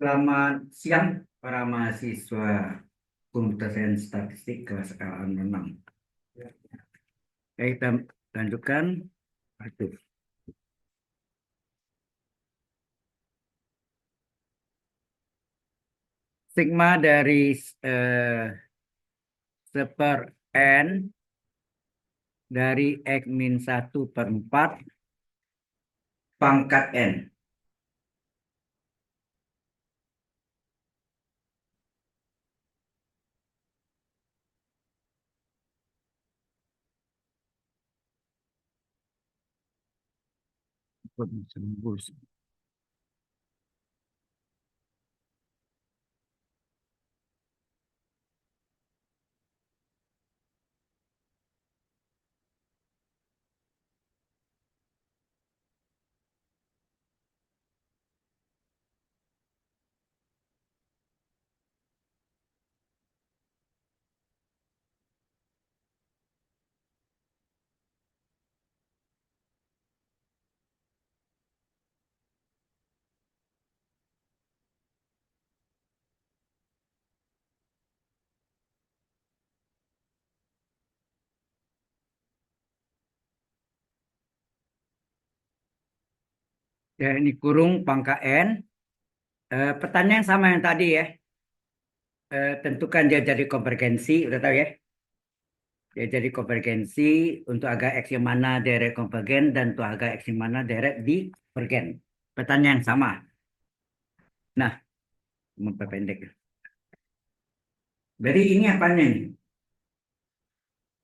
Selamat siang para mahasiswa Komputer Sains Statistik kelas KA6. Kita lanjutkan. Aduh. Sigma dari eh, seper N dari X min 1/4 pangkat N. Ya, ini kurung pangkat N. Pertanyaan sama yang tadi ya. Tentukan dia jadi konvergensi, udah tahu ya. Ya, jadi konvergensi untuk agak X yang mana direct konvergen dan untuk agak X yang mana direct divergen. Pertanyaan yang sama. Nah, memperpendek. Jadi ini apanya nih?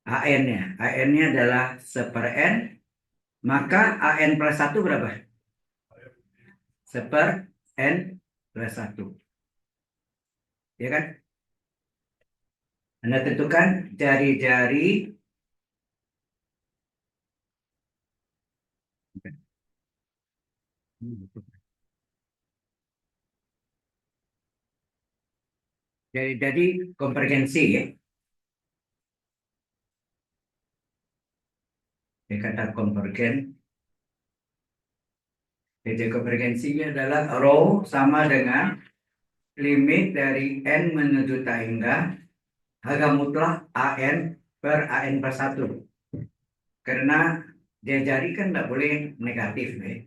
AN-nya. AN-nya adalah seper N. Maka AN plus 1 berapa? Seper N plus 1. Ya kan? Anda tentukan jari-jari jadi konvergensi ya. Dia kata konvergen. Jadi konvergensinya adalah rho sama dengan limit dari N menuju hingga harga mutlak AN per AN per 1. Karena dia jari kan tidak boleh negatif. Ya.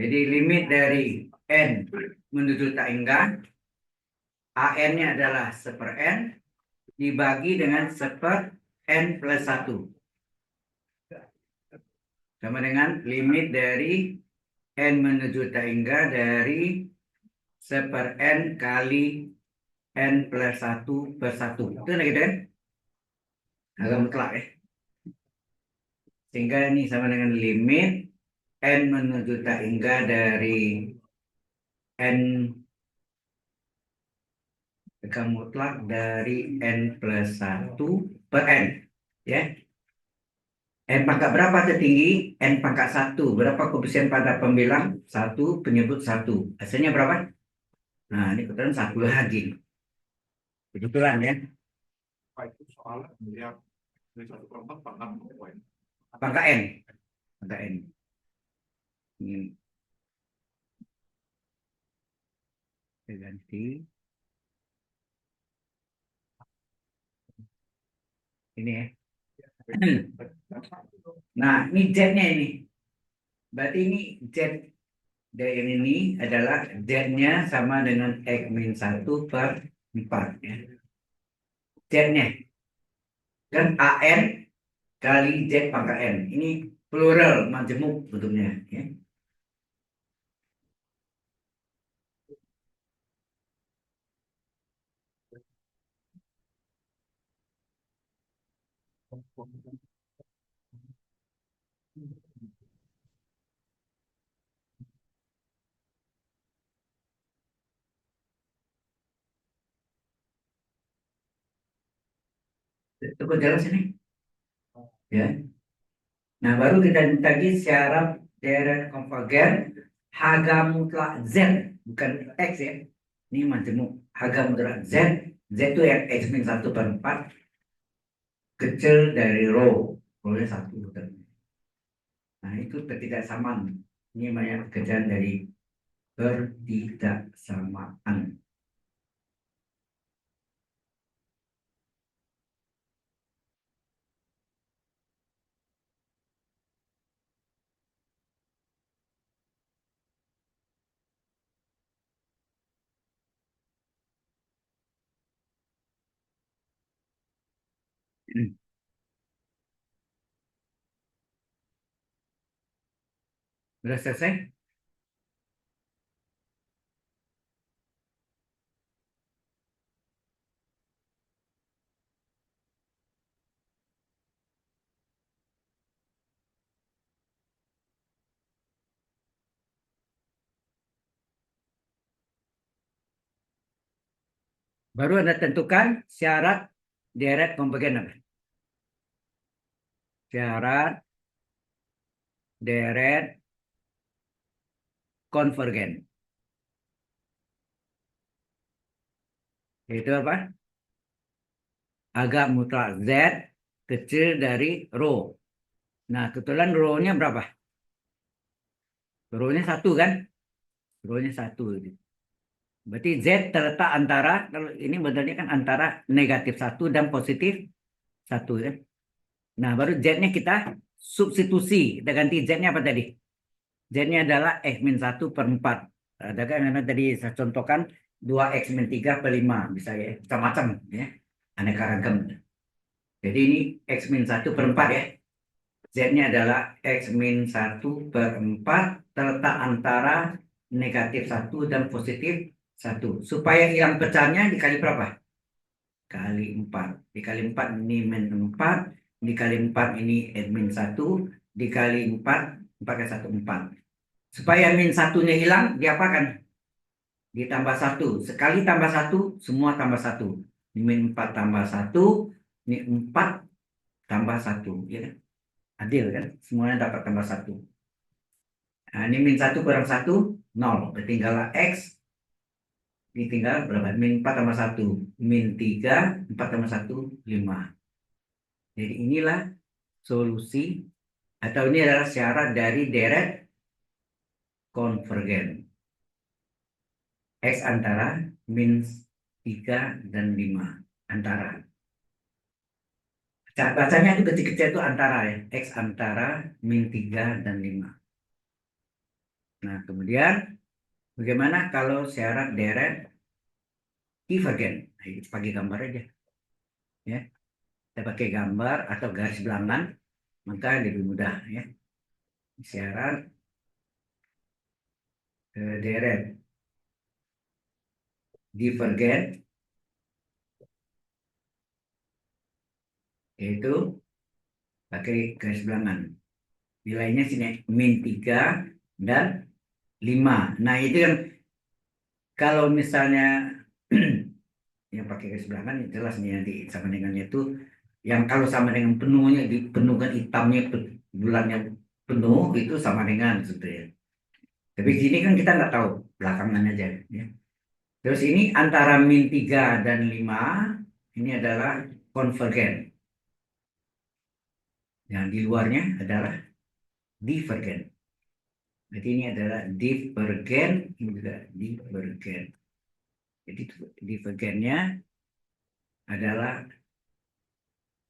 Jadi limit dari N menuju hingga AN-nya adalah seper N dibagi dengan seper N plus 1. Sama dengan limit dari N menuju hingga dari seper N kali N plus 1 per 1. Itu gitu kan? Agak mutlak ya. Sehingga ini sama dengan limit N menuju hingga dari N agak mutlak dari N plus 1 per N. Ya. N pangkat berapa tertinggi? N pangkat 1. Berapa koefisien pada pembilang? 1 penyebut 1. Hasilnya berapa? Nah, ini kebetulan 1 lagi. Kebetulan ya. Itu soalnya melihat dari 1/4 pangkat poin. Pangkat N. Pangkat N. Ini saya ganti. Ini ya. Nah, ini Z-nya ini. Berarti ini Z dari ini adalah Z-nya sama dengan X min 1/4. Ya. Z-nya. Dan AN kali Z pangkat N. Ini plural majemuk bentuknya. Ya. Coba jelas ini. Ya. Nah, baru kita tagih syarat direct konvergen harga mutlak Z, bukan X ya. Ini majemuk. Harga mutlak Z, Z itu yang X min 1/4 kecil dari rho. Rho-nya 1. Nah, itu ketidaksamaan. Ini banyak pekerjaan dari ketidaksamaan. Sudah selesai? Baru Anda tentukan syarat deret pembagian apa? Syarat deret konvergen. Itu apa? Agak mutlak Z kecil dari rho. Nah, kebetulan rho-nya berapa? Rho-nya satu kan? Rho-nya satu. Berarti Z terletak antara, kalau ini benarnya kan antara negatif satu dan positif satu kan? Nah, baru Z-nya kita substitusi. Kita ganti Z-nya apa tadi? Z-nya adalah X-1 per 4. Ada kan karena tadi saya contohkan 2X-3 per 5. Bisa ya, macam-macam ya. Aneka ragam. Jadi ini X-1 per 4 ya. Z-nya adalah X-1 per 4 terletak antara negatif satu dan positif satu. Supaya hilang pecahnya dikali berapa? Kali 4. Dikali 4 ini min 4. Dikali 4 ini min 1. Dikali 4, 4 kali 1, 4. Supaya min satunya hilang, diapakan? Ditambah 1. Sekali tambah 1, semua tambah 1. Min 4 tambah 1, ini 4 tambah 1. Ya kan? Adil kan? Semuanya dapat tambah 1. Nah, ini min 1 kurang 1, 0. Tinggallah X, ditinggal berapa? Min 4 tambah 1. Min 3, 4 tambah 1, 5. Jadi inilah solusi, atau ini adalah syarat dari deret konvergen. X antara min 3 dan 5. Antara. Bacanya itu kecil-kecil itu antara ya. X antara min 3 dan 5. Nah, kemudian bagaimana kalau syarat deret divergen? Nah, itu pakai gambar aja. Ya. Kita pakai gambar atau garis bilangan, maka lebih mudah ya. Syarat deret divergen yaitu pakai garis bilangan. Nilainya sini min 3 dan 5. Nah, itu yang kalau misalnya yang pakai garis bilangan jelas nih nanti sama dengannya itu yang kalau sama dengan penuhnya dipenuhkan hitamnya bulannya penuh itu sama dengan gitu ya. Tapi di sini kan kita nggak tahu belakangan aja ya. Terus ini antara min 3 dan 5 ini adalah konvergen. Yang di luarnya adalah divergen. Jadi ini adalah divergen, ini juga divergen. Jadi divergennya adalah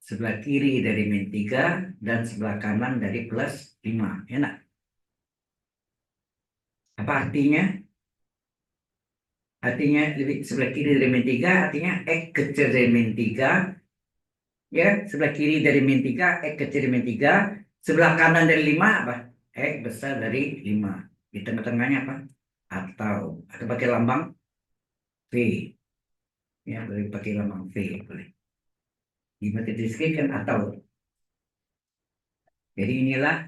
sebelah kiri dari min 3 dan sebelah kanan dari plus 5. Enak. Apa artinya? Artinya lebih sebelah kiri dari min 3 artinya X kecil dari min 3. Ya, sebelah kiri dari min 3, X kecil dari min 3. Sebelah kanan dari 5 apa? X besar dari 5. Di tengah-tengahnya apa? Atau pakai lambang V. Ya, boleh pakai lambang V. Boleh. Di matematika kan atau. Jadi inilah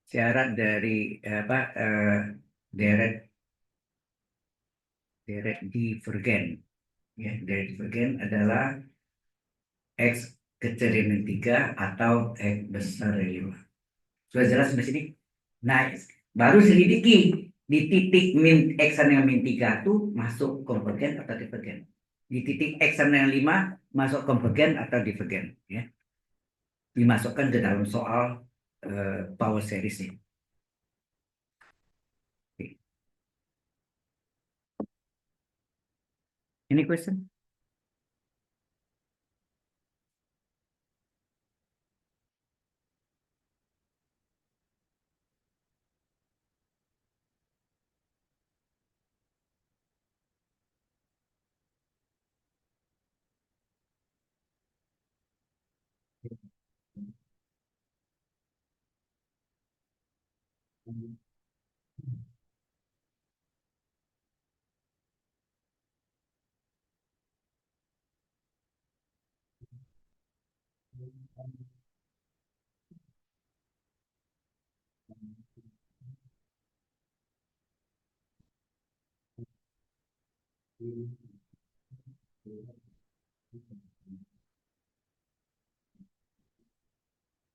syarat dari deret deret divergen. Ya, deret divergen adalah X kecil dari min 3 atau X besar dari 5. Sudah jelas di sini? Nah, baru selidiki di titik min X dengan min 3 itu masuk konvergen atau divergen. Di titik X dengan 5 masuk konvergen atau divergen. Ya. Dimasukkan ke dalam soal power series ini. Any question?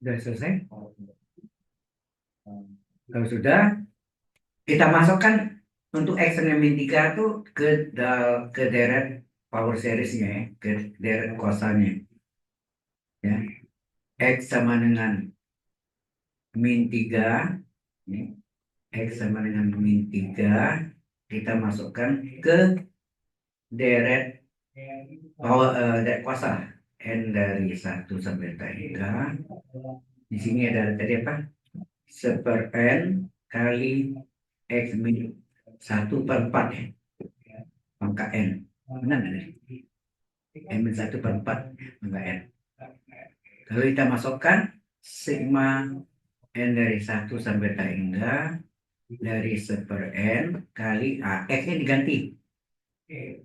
Sudah selesai? Kalau sudah, kita masukkan untuk X-nya min 3 tuh ke deret power series-nya ya, ke deret kosannya. Ya. X sama dengan min 3, ini, X sama dengan min 3, kita masukkan ke deret deret kuasa N dari 1 sampai 3. Di sini ada tadi apa? 1/n kali X min 1/4 ya, pangkat N. Benar nggak? N min 1/4 pangkat N. Kalau kita masukkan sigma N dari 1 sampai tak hingga dari 1/n kali A. X-nya diganti.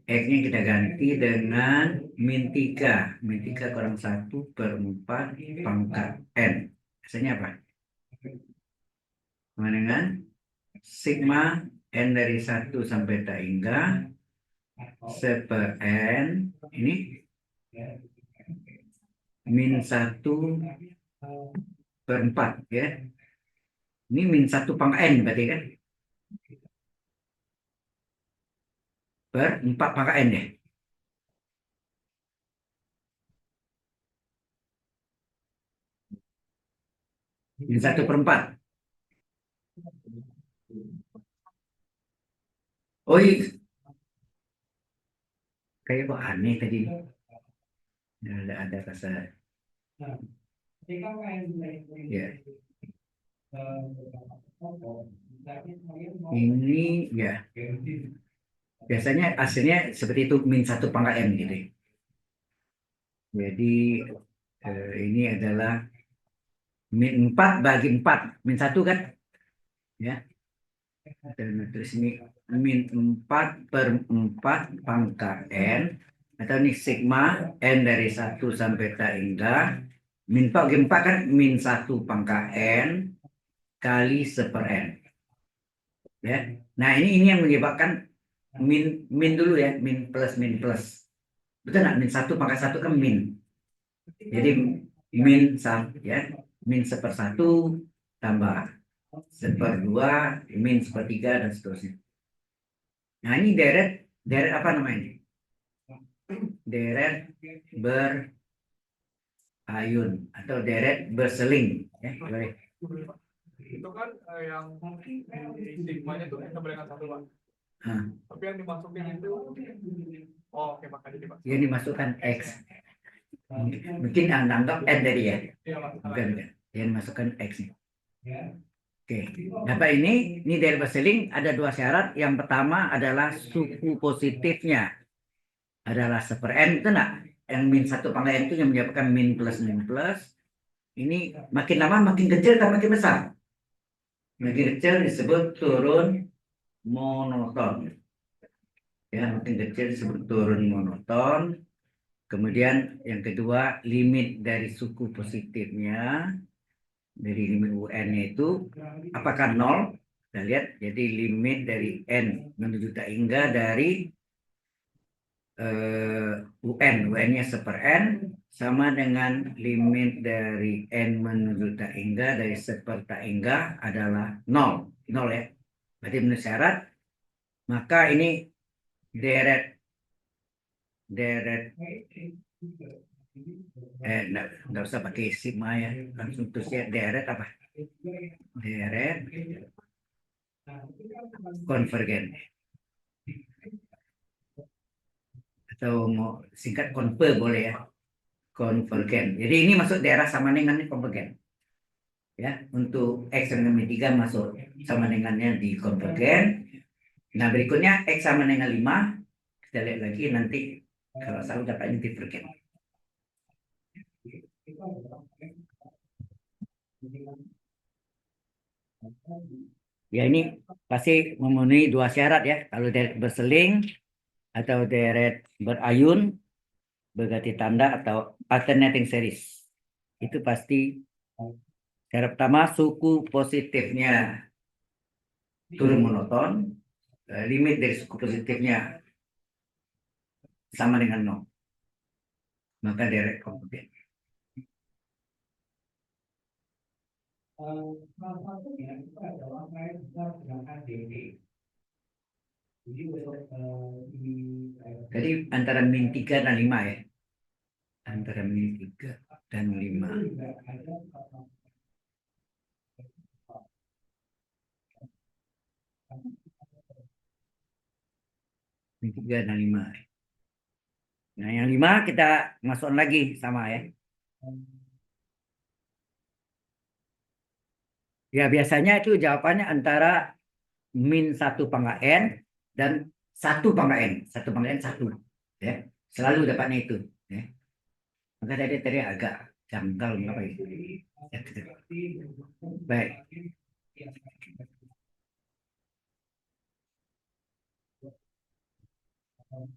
X-nya kita ganti dengan min 3. Min 3 kurang 1/4 pangkat N. Hasilnya apa? Sama dengan sigma N dari 1 sampai tak hingga 1/n ini min 1/4 ya. Ini min 1 pangkat N berarti kan? Per 4 pangkat N ya. Min 1/4. Oh iya, kayak kok aneh tadi. Ada rasa ya. Ini ya biasanya hasilnya seperti itu min 1 pangkat M gitu ya. Jadi ini adalah min 4 bagi 4 min 1 kan ya. Dan terus ini min 4/4 pangkat N atau ini sigma N dari 1 sampai tak hingga min 4 bagi 4 kan min 1 pangkat N kali 1/n ya. Nah ini yang menyebabkan min dulu ya, min plus betul nggak? Min 1 pangkat 1 kan min, jadi min 1 ya, min 1/1 tambah 1/2 min 1/3 dan seterusnya. Nah ini deret apa namanya? Deret berayun atau deret berseling ya, boleh. Itu kan yang sigmanya itu sama dengan 1, Pak. Tapi yang dimasukin itu oke, makanya dimasukin. Yang dimasukkan X. Mungkin anggap N dari ya. Iya, Pak. Bukan. Yang dimasukkan X. Oke. Nah, Pak, ini dari berseling ada 2 syarat. Yang pertama adalah suku positifnya adalah 1/n, itu enggak? Yang min 1 pangkat N itu yang menyebabkan min plus. Ini makin lama makin kecil atau makin besar? Makin kecil disebut turun monoton. Ya, makin kecil disebut turun monoton. Kemudian yang kedua, limit dari suku positifnya, dari limit UN-nya itu apakah 0? Kita lihat, jadi limit dari N menuju tak hingga dari UN-nya 1/n sama dengan limit dari N menuju tak hingga dari 1 tak hingga adalah 0. 0 ya. Berarti menurut syarat, maka ini deret nggak usah pakai sigma ya, langsung terusnya deret apa? Deret konvergen. atau mau singkat konver boleh ya, konvergen. Jadi ini masuk daerah sama dengan konvergen. Ya, untuk X dengan min 3 masuk sama dengannya di konvergen. Nah, berikutnya X sama dengan 5. Kita lihat lagi nanti kalau selalu dapatnya divergen. Ya, ini pasti memenuhi dua syarat ya. Kalau deret berseling atau deret berayun, berganti tanda atau alternating series. Itu pasti syarat pertama, suku positifnya turun monoton, limit dari suku positifnya sama dengan 0. Maka deret konvergen. Jadi antara min 3 dan 5 ya. Antara min 3 dan 5. Min 3 dan 5. Nah, yang 5 kita masukkan lagi sama ya. Ya, biasanya itu jawabannya antara min 1 pangkat N dan 1 pangkat N. 1 pangkat N 1. Ya. Selalu dapatnya itu. Ya. Maka tadi agak janggal apa itu. Ya, baik.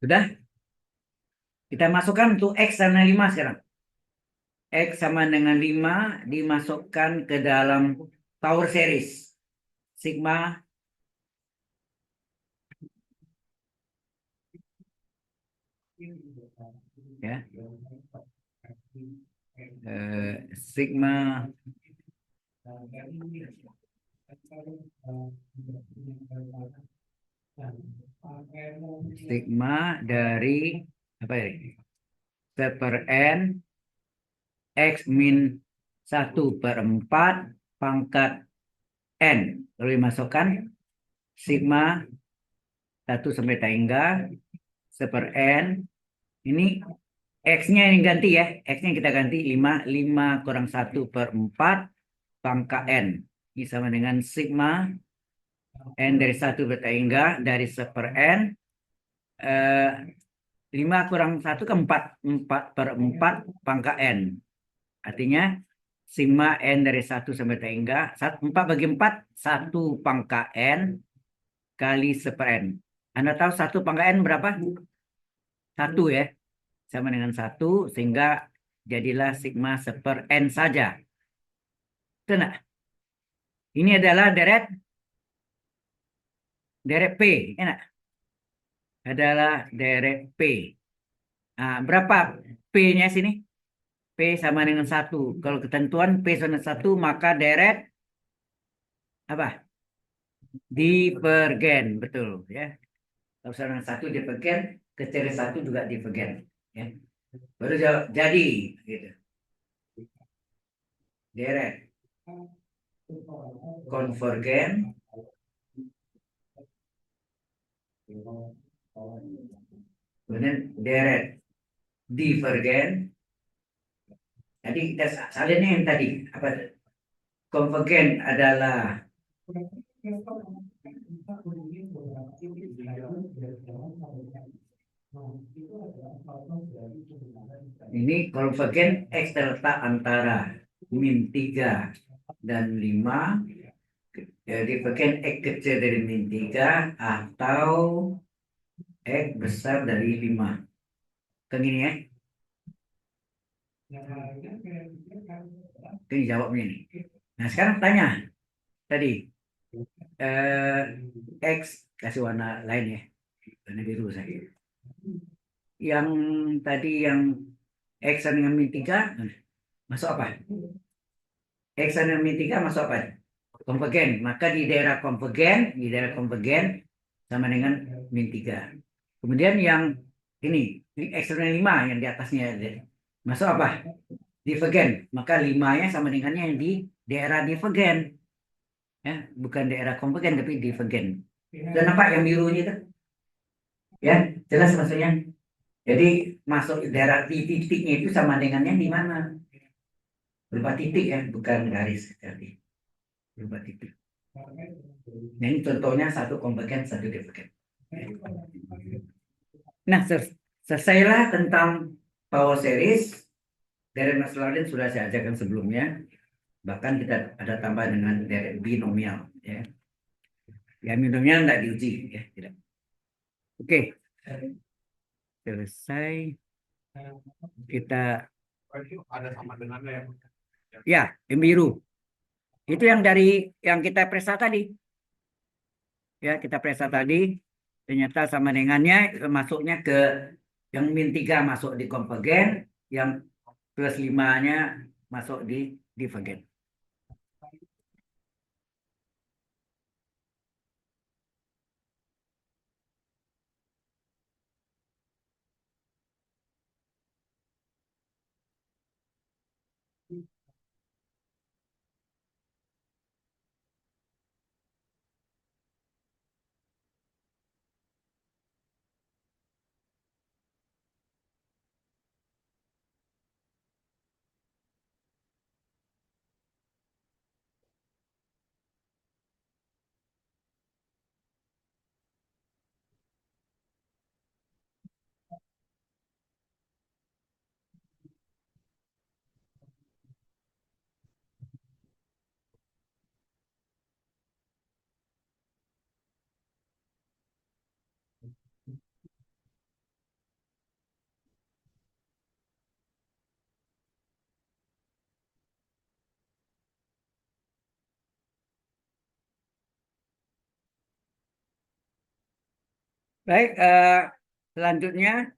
Sudah? Kita masukkan untuk X sama 5 sekarang. X sama dengan 5 dimasukkan ke dalam power series. Sigma ya. Sigma dari apa ya? 1/n X min 1/4 pangkat N. Lalu dimasukkan sigma 1 sampai hingga 1/n. Ini X-nya yang ganti ya. X-nya kita ganti 5 kurang 1/4 pangkat N. Ini sama dengan sigma N dari 1 hingga dari 1/n. 5 kurang 1 ke 4. 4/4 pangkat N. Artinya sigma N dari 1 sampai hingga 4 bagi 4, 1 pangkat N kali 1/n. Anda tahu 1 pangkat N berapa? 1 ya. Sama dengan 1, sehingga jadilah sigma 1/n saja. Itu enggak? Ini adalah deret P. Enak? Adalah deret P. Nah, berapa P-nya sini? P sama dengan 1. Kalau ketentuan P sama dengan 1, maka deret apa? Divergen, betul ya. Kalau sama dengan 1 divergen, kecil 1 juga divergen. Ya. Baru jadi gitu. Deret konvergen kemudian deret divergen. Jadi kita salinnya yang tadi apa? Konvergen adalah ini konvergen X terletak antara min 3 dan 5. Jadi bagian X kecil dari min 3 atau X besar dari 5. Kan gini ya. Ini jawabnya nih. Nah, sekarang tanya tadi X kasih warna lain ya. Warna biru saya. Yang tadi yang X dengan min 3 masuk apa? X dengan min 3 masuk apa? Konvergen. Maka di daerah konvergen sama dengan min 3. Kemudian yang ini X dengan 5 yang di atasnya masuk apa? Divergen. Maka 5-nya sama dengannya yang di daerah divergen. Ya, bukan daerah konvergen tapi divergen. Dan nampak yang birunya itu? Ya, jelas maksudnya. Jadi masuk daerah titiknya itu sama dengannya di mana? Berupa titik ya, bukan garis. Jadi berupa titik. Nah, ini contohnya satu konvergen, satu divergen. Nah, selesailah tentang power series. Dari Mas Laudin sudah saya ajarkan sebelumnya. Bahkan kita ada tambah dengan dari binomial. Ya, ya binomial tidak diuji. Ya, tidak. Oke, selesai. Kita Ada sama dengannya ya. ya yang biru. Itu yang dari yang kita periksa tadi. Ya, kita periksa tadi. Ternyata sama dengannya masuknya ke yang min 3 masuk di konvergen, yang plus 5-nya masuk di divergen. Baik, selanjutnya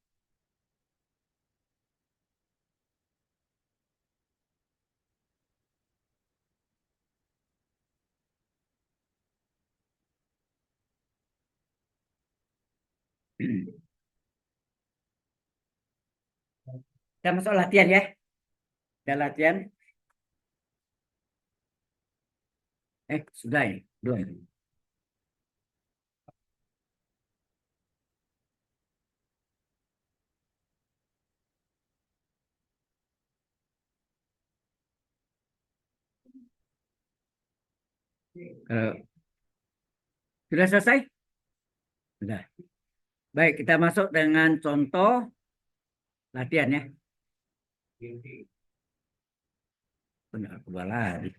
kita masuk latihan ya. Kita latihan. Sudah ya, belum. Eh, sudah selesai? Sudah. Baik, kita masuk dengan contoh latihan ya. Benar, keluar lagi.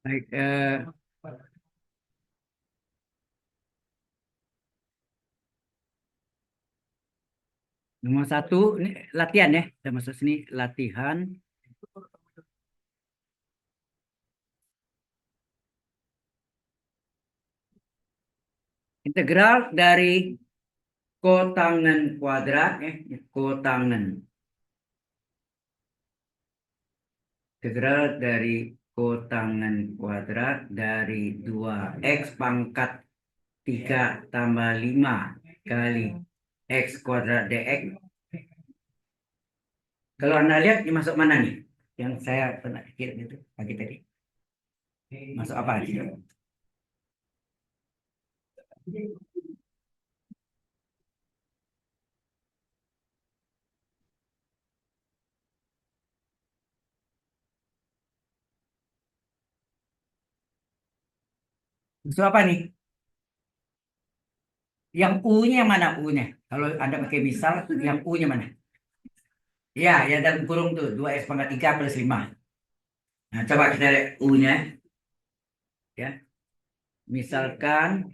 Baik, nomor 1 ini latihan ya. Kita masuk sini latihan. Integral dari kotangen kuadrat ya, kotangen. Integral dari kotangen kuadrat dari 2x pangkat 3 tambah 5 kali x kuadrat dx. Kalau Anda lihat ini masuk mana nih? Yang saya pernah kirim itu pagi tadi. Masuk apa sih? Masuk apa nih? Yang U-nya mana U-nya? Kalau Anda pakai misal, yang U-nya mana? Ya, ya dalam kurung tuh 2x pangkat 3 plus 5. Nah, coba kita lihat U-nya ya. Misalkan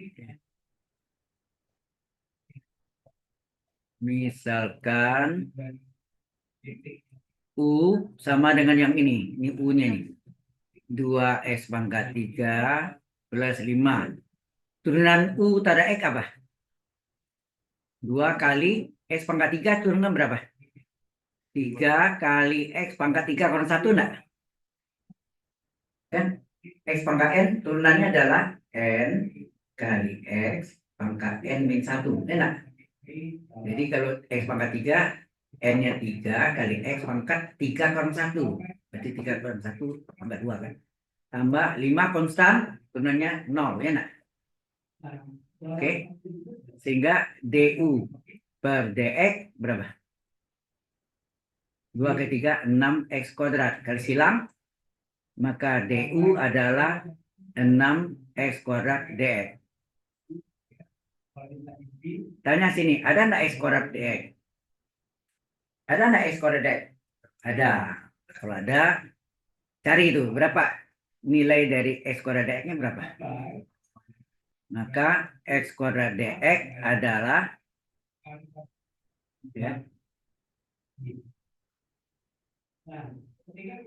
Misalkan U sama dengan yang ini. Ini U-nya nih. 2x pangkat 3 plus 5. Turunan U pada X apa? 2 kali X pangkat 3 turunan berapa? 3 kali X pangkat 3 kurang 1 enggak? Kan? X pangkat N turunannya adalah N kali X pangkat N min 1. Enak? Jadi kalau X pangkat 3, N-nya 3 kali X pangkat 3 kurang 1. Berarti 3 kurang 1 pangkat 2 kan? Tambah 5 konstan, turunannya 0. Enak? Oke. Sehingga DU per DX berapa? 2 kali 3, 6x kuadrat. Kali silang, maka DU adalah 6x kuadrat DX. Tanya sini, ada enggak x kuadrat DX? Ada enggak x kuadrat DX? Ada. Kalau ada, cari itu. Berapa nilai dari x kuadrat DX-nya berapa? Maka x kuadrat DX adalah ya,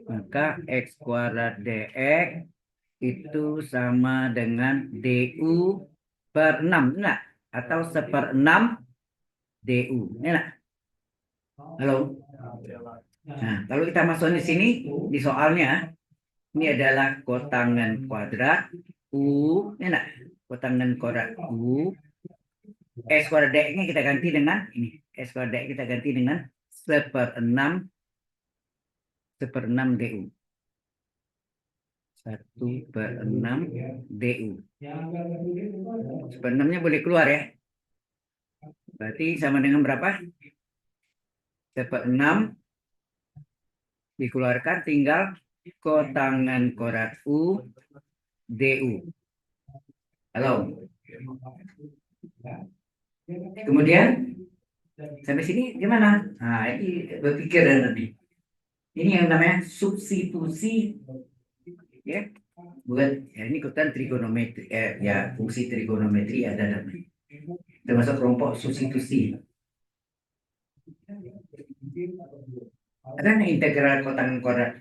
maka x kuadrat DX itu sama dengan DU per 6, enggak? Atau 1/6 DU, enggak? Halo? Nah, kalau kita masuk di sini, di soalnya, ini adalah kotangan kuadrat U, enggak? Kotangan kuadrat U. X kuadrat DX-nya kita ganti dengan ini. X kuadrat DX kita ganti dengan 1/6 DU. 1/6 DU. 1/6-nya boleh keluar ya. Berarti sama dengan berapa? 1/6 dikeluarkan, tinggal kotangan kuadrat U DU. Halo. Kemudian sampai sini gimana? Nah, ini berpikir nanti. Ini yang namanya substitusi, ya. Bukan, ya, ini ikutan trigonometri, ya fungsi trigonometri ada namanya. Termasuk kelompok substitusi. Ada nggak integral kotangan kuadrat?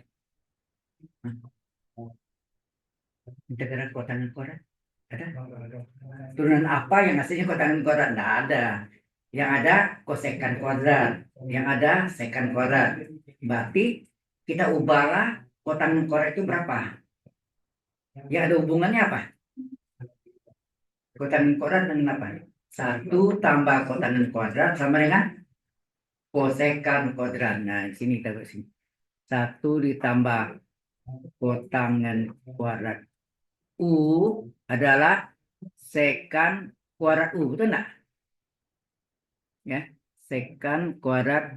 Integral kotangan kuadrat? Ada? Turunan apa yang hasilnya kotangan kuadrat? Nggak ada. Yang ada kosekan kuadrat. Yang ada sekan kuadrat. Berarti kita ubahlah kotangan kuadrat itu berapa? Yang ada hubungannya apa? Kotangan kuadrat dengan apa? 1 tambah kotangan kuadrat sama dengan kosekan kuadrat. Nah, sini taruh sini. 1 ditambah kotangan kuadrat U adalah sekan kuadrat U, betul enggak? Ya, sekan kuadrat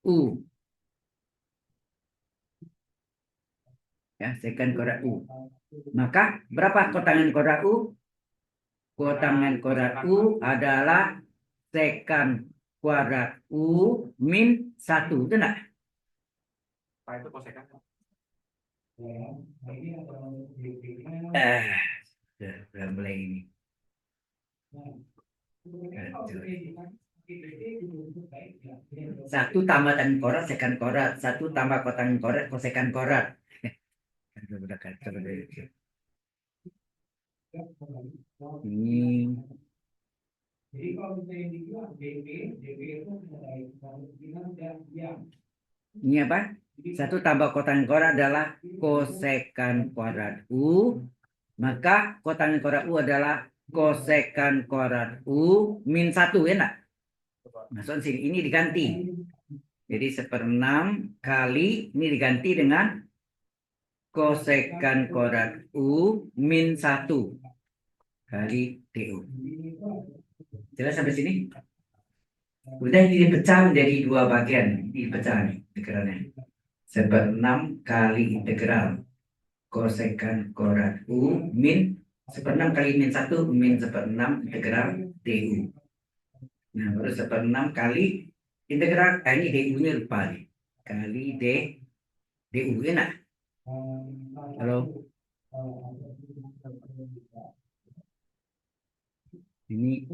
U. Ya, sekan kuadrat U. Maka berapa kotangan kuadrat U? Kotangan kuadrat U adalah sekan kuadrat U min 1, betul enggak? Pak itu kosekan. Sudah mulai ini. Satu tambah tangan korat, sekan korat. 1 tambah kotangan korat, kosekan korat. Ini ini apa? 1 tambah kotangan kuadrat adalah kosekan kuadrat U. Maka kotangan kuadrat U adalah kosekan kuadrat U min 1, ya enggak? Masuk sini, ini diganti. Jadi 1/6 kali, ini diganti dengan kosekan kuadrat U min 1 kali DU. Jelas sampai sini? Udah, ini dipecah menjadi 2 bagian. Ini dipecah nih integralnya. 1/6 kali integral kosekan kuadrat U min 1/6 kali min 1 min 1/6 integral DU. Nah, baru 1/6 kali integral, ini DU-nya lupa nih. Kali DU, enak? Halo? Ini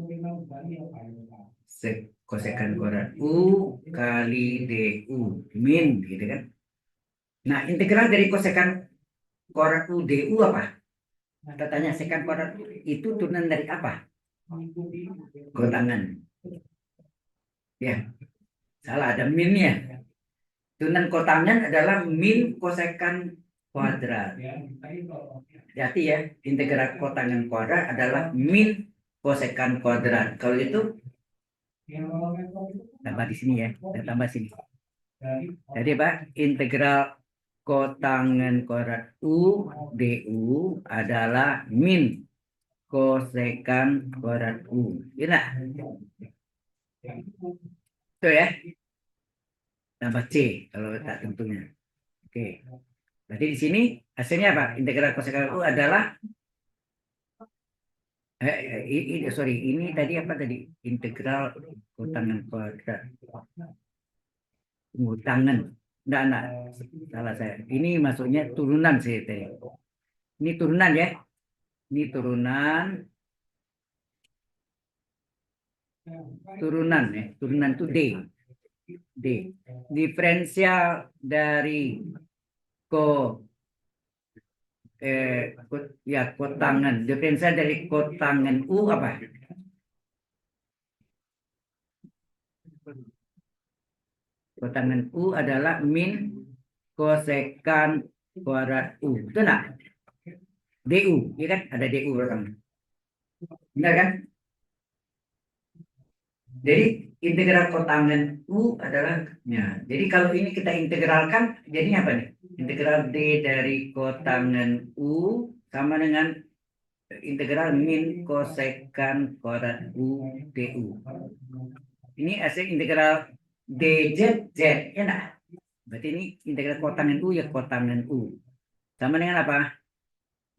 kosekan kuadrat U kali DU min gitu kan. Nah, integral dari kosekan kuadrat U DU apa? Kita tanya sekan kuadrat itu turunan dari apa? Kotangan. Ya, salah ada minnya. Turunan kotangan adalah min kosekan kuadrat. Hati ya, integral kotangan kuadrat adalah min kosekan kuadrat. Kalau itu tambah di sini ya, kita tambah sini. Jadi Pak, integral kotangan kuadrat U DU adalah min kosekan kuadrat U. Iya, itu ya. Tambah C kalau tak tentunya. Oke. Berarti di sini hasilnya apa? Integral kosekan U adalah sorry, ini tadi apa tadi? Integral kotangan kuadrat. Tangan. Enggak, salah saya. Ini maksudnya turunan sih tadi. Ini turunan ya. Ini turunan. Turunan ya. Turunan itu D. D. Diferensial dari kotangan. Diferensial dari kotangan U apa? Kotangan U adalah min kosekan kuadrat U. Betul nggak? DU, ya kan? Ada DU belakang. Benar kan? Jadi integral kotangan U adalah ya. Jadi kalau ini kita integralkan, jadinya apa nih? Integral D dari kotangan U sama dengan integral min kosekan kuadrat U DU. Ini hasil integral DZ Z, ya enggak? Berarti ini integral kotangan U ya kotangan U. Sama dengan apa?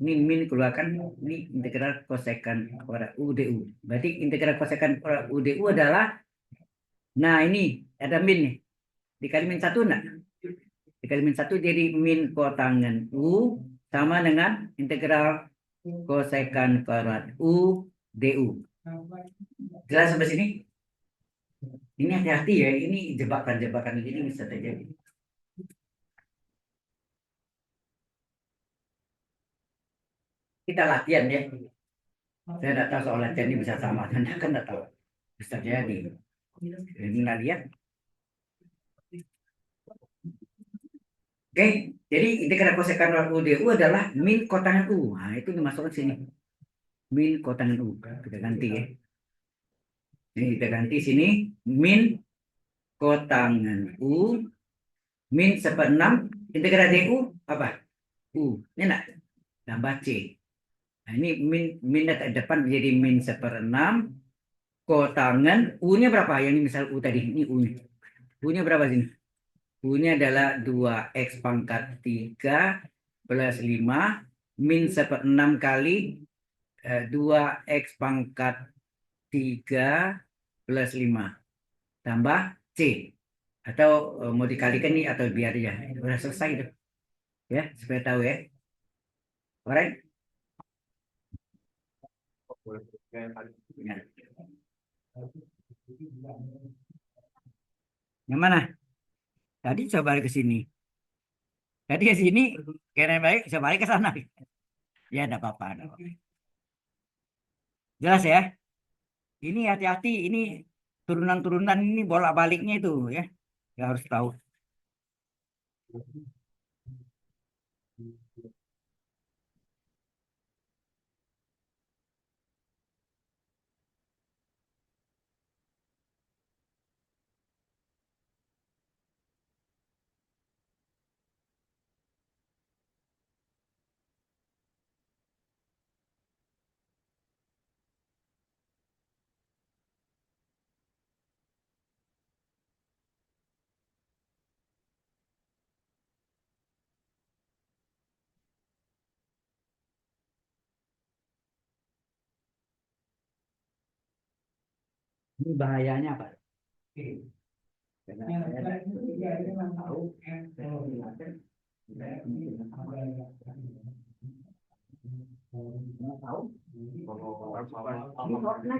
Ini min keluarkan, ini integral kosekan kuadrat U DU. Berarti integral kosekan kuadrat U DU adalah, nah ini ada min nih. Dikali min 1 enggak? Dikali min 1 jadi min kotangan U sama dengan integral kosekan kuadrat U DU. Jelas sampai sini? Ini hati-hati ya, ini jebakan-jebakan ini bisa terjadi. Kita latihan ya. Saya tidak tahu soal latihan ini bisa sama, Anda kan tidak tahu. Bisa jadi. Ini nggak lihat. Oke, jadi integral kosekan U DU adalah min kotangan U. Nah, itu dimasukkan sini. Min kotangan U. Kita ganti ya. Ini kita ganti sini. Min kotangan U. Min 1/6. Integral DU apa? U. Ini enggak? Tambah C. Nah, ini min data depan menjadi min 1/6. Kotangan U-nya berapa? Yang ini misal U tadi. Ini U-nya. U-nya berapa sini? U-nya adalah 2x pangkat 3 plus 5 min 1/6 kali 2x pangkat 3 plus 5 tambah C. Atau mau dikalikan nih atau biar aja. Udah selesai itu. Ya, supaya tahu ya. Alright? Ya. Yang mana? Tadi coba balik ke sini. Tadi ke sini, kira baik, coba balik ke sana. Ya, enggak apa-apa. Jelas ya? Ini hati-hati, ini turunan-turunan ini bolak-baliknya itu ya. Ya harus tahu. Ini bahayanya apa? Karena saya tahu, tahu. Ini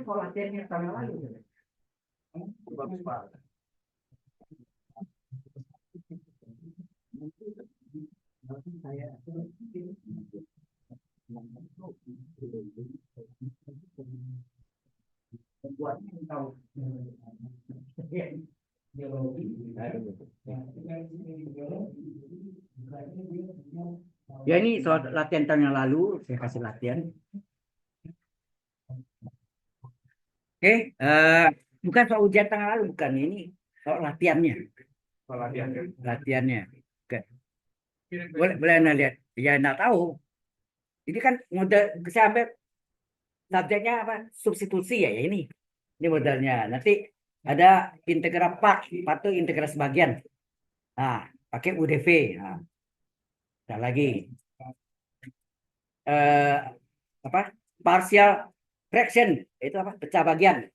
kalau latihannya tahun lalu. Bagus banget. Ya ini soal latihan tahun yang lalu saya kasih latihan. Oke, bukan soal ujian tahun yang lalu, bukan ini soal latihannya. Kalau latihan kan. Latihannya. Oke. Mirip Boleh anda lihat? Ya enggak tahu. Ini kan model saya ambil subjeknya apa? Substitusi ya, ya ini. Ini modelnya. Nanti ada integral part itu integral sebagian. Nah, pakai UDV. Nah, ada lagi. Apa? Partial fraction itu apa? Pecah bagian.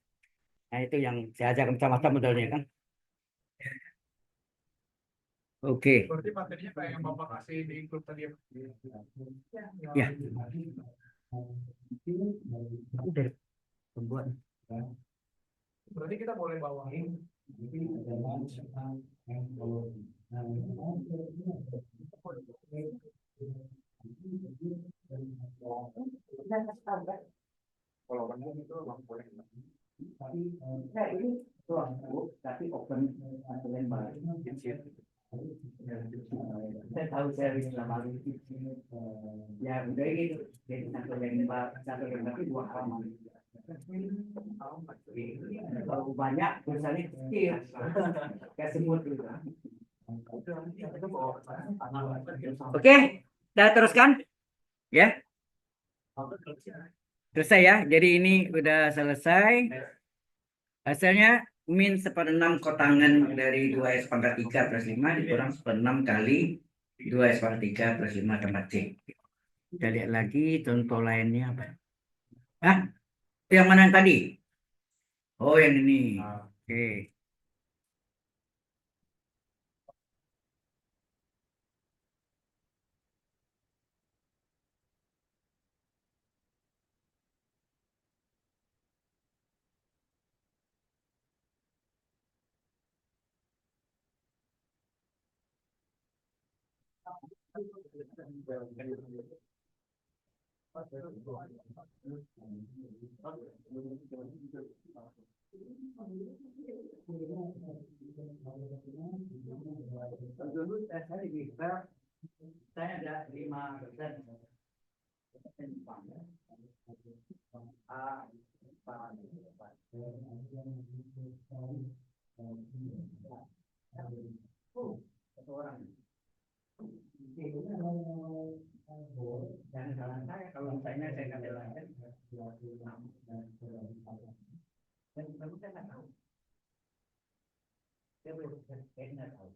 Nah, itu yang saya ajarkan macam-macam modelnya kan. Oke. Berarti materinya kayak yang Bapak kasih di grup tadi ya? Ya. Udah pembuat. Berarti kita boleh bawain. Kalau orang itu memang boleh. Tapi ini ruang tapi open lebar. Saya tahu saya selama ini ya udah gitu jadi satu lembar itu 2 halaman. Kalau banyak tulisannya kecil kayak semut gitu. Oke, kita teruskan ya. Selesai ya. Jadi ini udah selesai. Hasilnya min 1/6 kotangan dari 2s/3 plus 5 dikurang 1/6 kali 2s/3 plus 5 tambah c. Kita lihat lagi contoh lainnya apa? Ah, yang mana yang tadi? Oh, yang ini. Oke. Dulu saya di Giver, saya ada 5%. Satu orang. Jangan salah saya kalau misalnya saya katakan dan baru saya nggak tahu. Saya nggak tahu.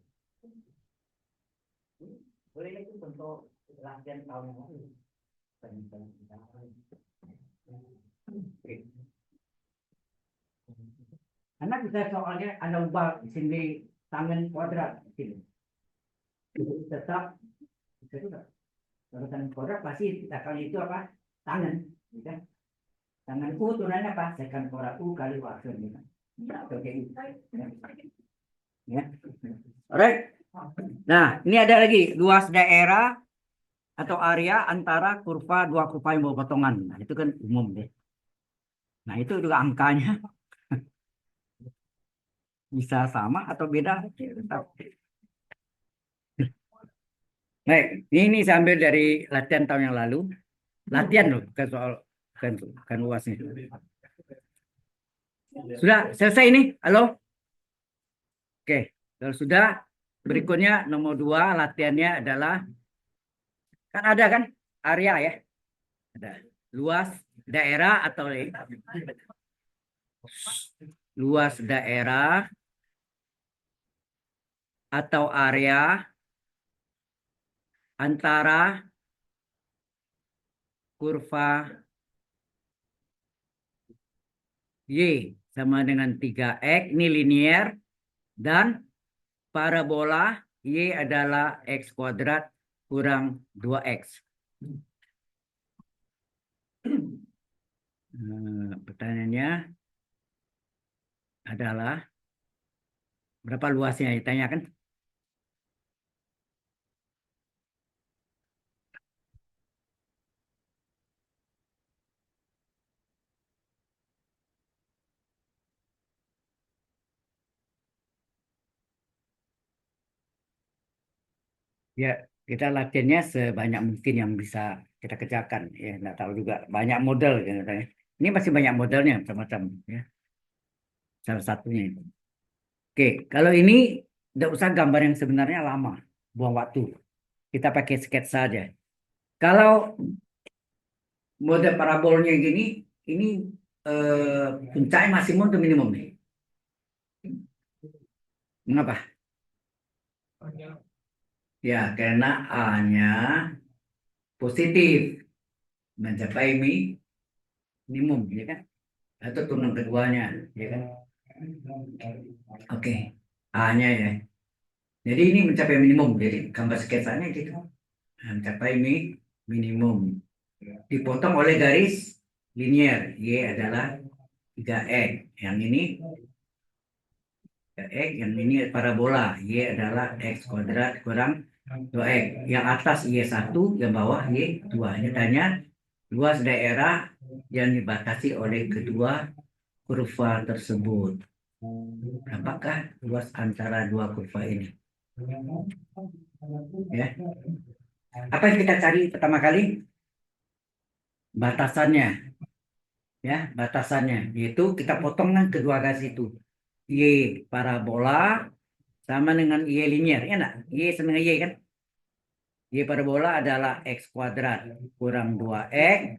Boleh itu bentuk latihan tahun yang lalu. Karena bisa soalnya Anda ubah di sini tangan kuadrat gitu. Tetap bisa juga. Kalau tangan kuadrat pasti kalau itu apa? Tangan, gitu. Tangan U turunannya apa? Sekan kuadrat U kali waktu gitu. Ya. Alright. Nah, ini ada lagi luas daerah atau area antara kurva dua kurva yang berpotongan. Nah, itu kan umum deh. Nah, itu juga angkanya bisa sama atau beda. Baik, ini saya ambil dari latihan tahun yang lalu. Latihan loh, bukan soal bukan UASnya. Sudah selesai ini? Halo? Oke, kalau sudah, berikutnya nomor 2 latihannya adalah kan ada kan area ya, ada luas daerah atau luas daerah atau area antara kurva Y sama dengan 3x, ini linier, dan parabola Y adalah X kuadrat kurang 2x. Pertanyaannya, adalah berapa luasnya ditanyakan? Ya, kita latihannya sebanyak mungkin yang bisa kita kerjakan. Ya, nggak tahu juga banyak model gitu. Ini masih banyak modelnya macam-macam. Ya, salah satunya itu. Oke, kalau ini tidak usah gambar yang sebenarnya lama, buang waktu. Kita pakai sketsa saja. Kalau mode parabolnya gini, ini puncaknya maksimum atau minimum nih? Mengapa? Hanya Ya, karena A-nya positif mencapai minimum, ya kan? Atau turun keduanya, ya kan? Oke, A-nya ya. Jadi ini mencapai minimum. Jadi gambar sketsanya gitu. Mencapai minimum. Dipotong oleh garis linier. Y adalah 3x. Yang ini 3x, yang ini parabola. Y adalah x kuadrat kurang 2x. Yang atas Y1, yang bawah Y2. Ini tanya luas daerah yang dibatasi oleh kedua kurva tersebut. Apakah luas antara dua kurva ini? Ya. Apa yang kita cari pertama kali? Batasannya, ya, batasannya. Yaitu kita potongkan kedua garis itu. Y parabola sama dengan Y linear, ya enggak? Y sama dengan Y kan? Y parabola adalah X kuadrat kurang 2X.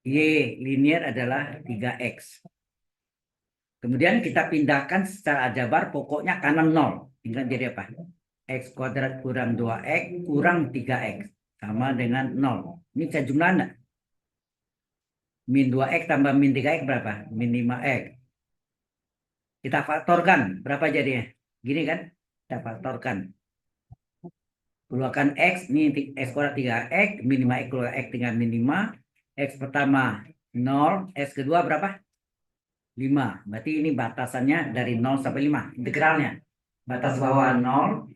Y linear adalah 3X. Kemudian kita pindahkan secara aljabar pokoknya kanan 0. Tinggal jadi apa? X kuadrat kurang 2X kurang 3X. Sama dengan 0. Ini bisa jumlah enggak? Min 2X tambah min 3X berapa? Min 5X. Kita faktorkan. Berapa jadinya? Gini kan? Kita faktorkan. Keluarkan X. Ini X kuadrat 3X. Min 5X keluar X tinggal min 5. X pertama 0. X kedua berapa? 5. Berarti ini batasannya dari 0 sampai 5. Integralnya. Batas bawah 0.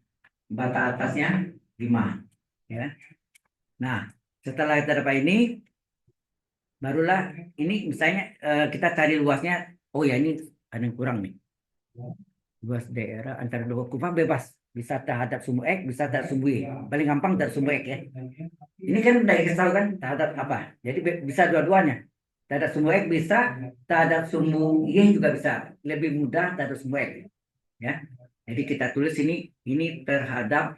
Batas atasnya 5. Ya. Nah, setelah kita dapat ini, barulah ini misalnya kita cari luasnya. Oh ya, ini ada yang kurang nih. Luas daerah antara dua kurva bebas. Bisa terhadap sumbu X, bisa terhadap sumbu Y. Paling gampang terhadap sumbu X ya. Ini kan udah dikasih tahu kan terhadap apa. Jadi bisa dua-duanya. Terhadap sumbu X bisa, terhadap sumbu Y juga bisa. Lebih mudah terhadap sumbu X. Ya. Jadi kita tulis ini terhadap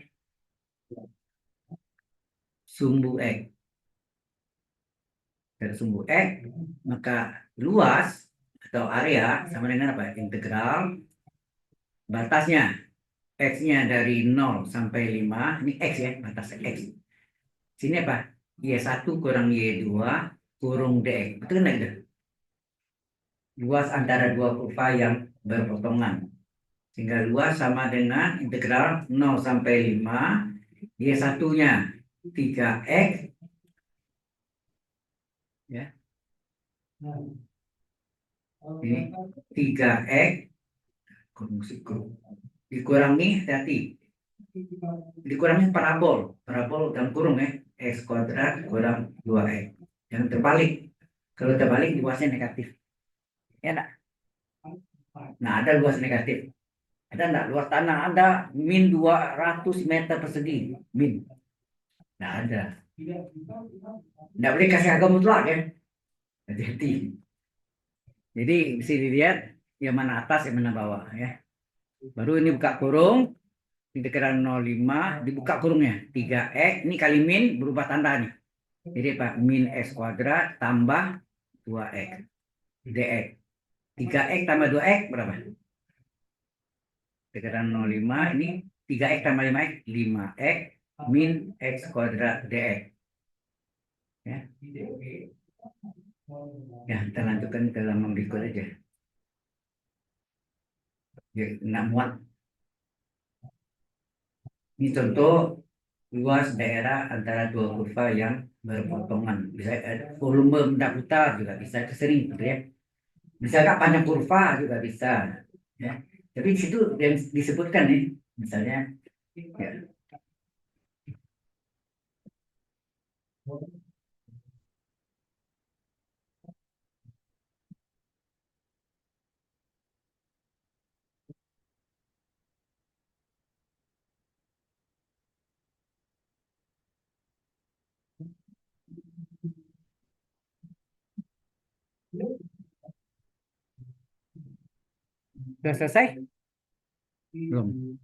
sumbu X. Terhadap sumbu X, maka luas atau area sama dengan apa? Integral batasnya. X-nya dari 0 sampai 5. Ini X ya, batas X. Sini apa? Y1 kurang Y2 kurung DX. Betul nggak itu? Luas antara dua kurva yang berpotongan. Sehingga luas sama dengan integral 0 sampai 5. Y1-nya 3X. Ya. Ini 3X. Dikurangi, hati-hati. Dikurangi parabol. Parabol dalam kurung ya. X kuadrat kurang 2X. Yang terbalik. Kalau terbalik luasnya negatif. Ya enggak? Nah, ada luas negatif. Ada enggak? Luas tanah ada min 200 meter persegi. Min. Nah, ada. Enggak boleh kasih harga mutlak ya. Hati-hati. Jadi bisa dilihat yang mana atas, yang mana bawah ya. Baru ini buka kurung. Integral 0,5 dibuka kurungnya. 3X. Ini kali min berubah tanda nih. Jadi apa? Min X kuadrat tambah 2X. DX. 3X tambah 2X berapa? Integral 0,5 ini 3X tambah 5X 5X min X kuadrat DX. Ya. Ya, kita lanjutkan ke halaman berikut aja. Ya, nggak muat. Ini contoh luas daerah antara dua kurva yang berpotongan. Bisa volume benda putar juga bisa, itu sering gitu ya. Bisa nggak panjang kurva juga bisa. Ya. Tapi di situ yang disebutkan nih, misalnya, ya. Sudah selesai? Belum.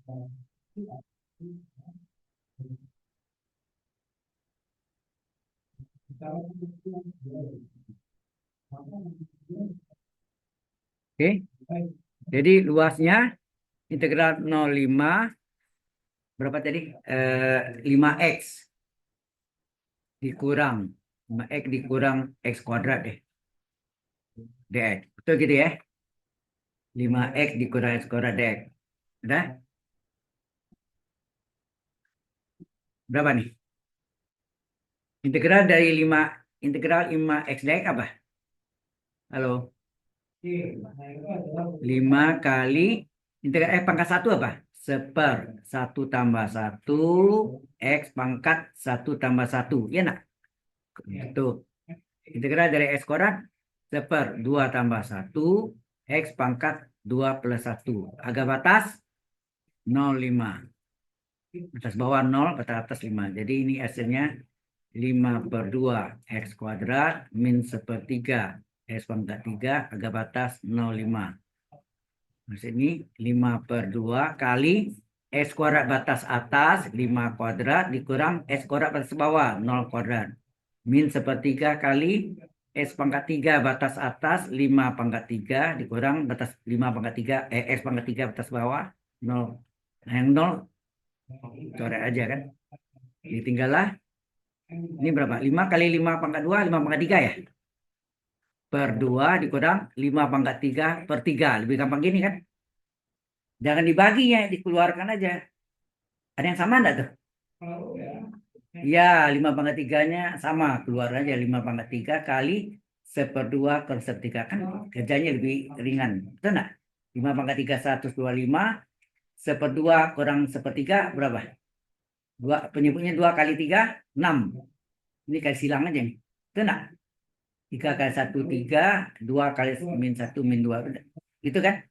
Oke. Jadi luasnya integral 0,5 berapa tadi? 5x dikurang 5x dikurang x kuadrat deh. dx. Betul gitu ya? 5x dikurang x kuadrat dx. Udah? Berapa nih? Integral dari 5x dx apa? Halo. 5 kali integral pangkat 1 apa? 1/1 tambah 1 x pangkat 1 tambah 1. Ya nak? Itu. Integral dari x kuadrat 1/2 tambah 1 x pangkat 2 plus 1. Agak batas 0,5. Batas bawah 0, batas atas 5. Jadi ini hasilnya 5/2 x kuadrat min 1/3 x pangkat 3 agak batas 0,5. Maksud ini 5/2 kali x kuadrat batas atas 5 kuadrat dikurang x kuadrat batas bawah 0 kuadrat. Min 1/3 kali x pangkat 3 batas atas 5 pangkat 3 dikurang batas 5 pangkat 3 x pangkat 3 batas bawah 0. Nah, yang 0 coret aja kan. Ditinggallah ini berapa? 5 kali 5 pangkat 2 5 pangkat 3 ya. Per 2 dikurang 5 pangkat 3 per 3. Lebih gampang gini kan. Jangan dibaginya, dikeluarkan aja. Ada yang sama enggak tuh? Ya, 5 pangkat 3-nya sama. Keluar aja 5 pangkat 3 kali 1/2 per 1/3. Kan kerjanya lebih ringan. Betul enggak? 5 pangkat 3 125. 1/2 kurang 1/3 berapa? Penyebutnya 2 kali 3, 6. Ini kasih silang aja nih. Betul enggak? 3 kali 1, 3. 2 kali min 1, min 2. Gitu kan?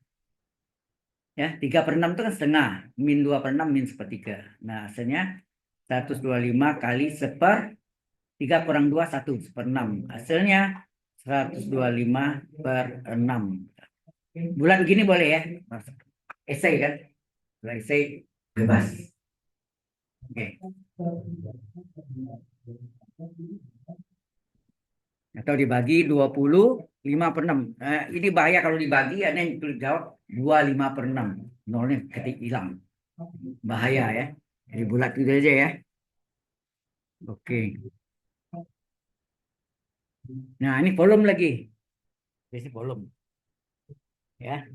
Ya, 3/6 itu kan setengah. Min 2/6, min 1/3. Nah, hasilnya 125 kali 1/3 kurang 2, 1, 1/6. Hasilnya 125/6. Bulat begini boleh ya? Esai kan? Esai bebas. Oke. Atau dibagi 25/6. Ini bahaya kalau dibagi, ada yang tulis jawab 25/6. Nolnya ketik hilang. Bahaya ya. Jadi bulat itu aja ya. Oke. Nah, ini volume lagi. Ini volume. Ya.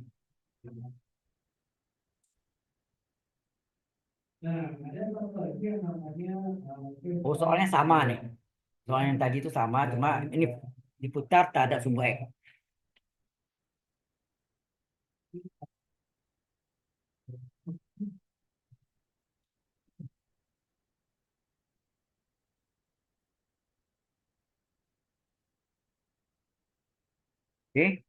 Oh, soalnya sama nih. Soalnya yang tadi itu sama, cuma ini diputar tak ada sumbu X. Oke.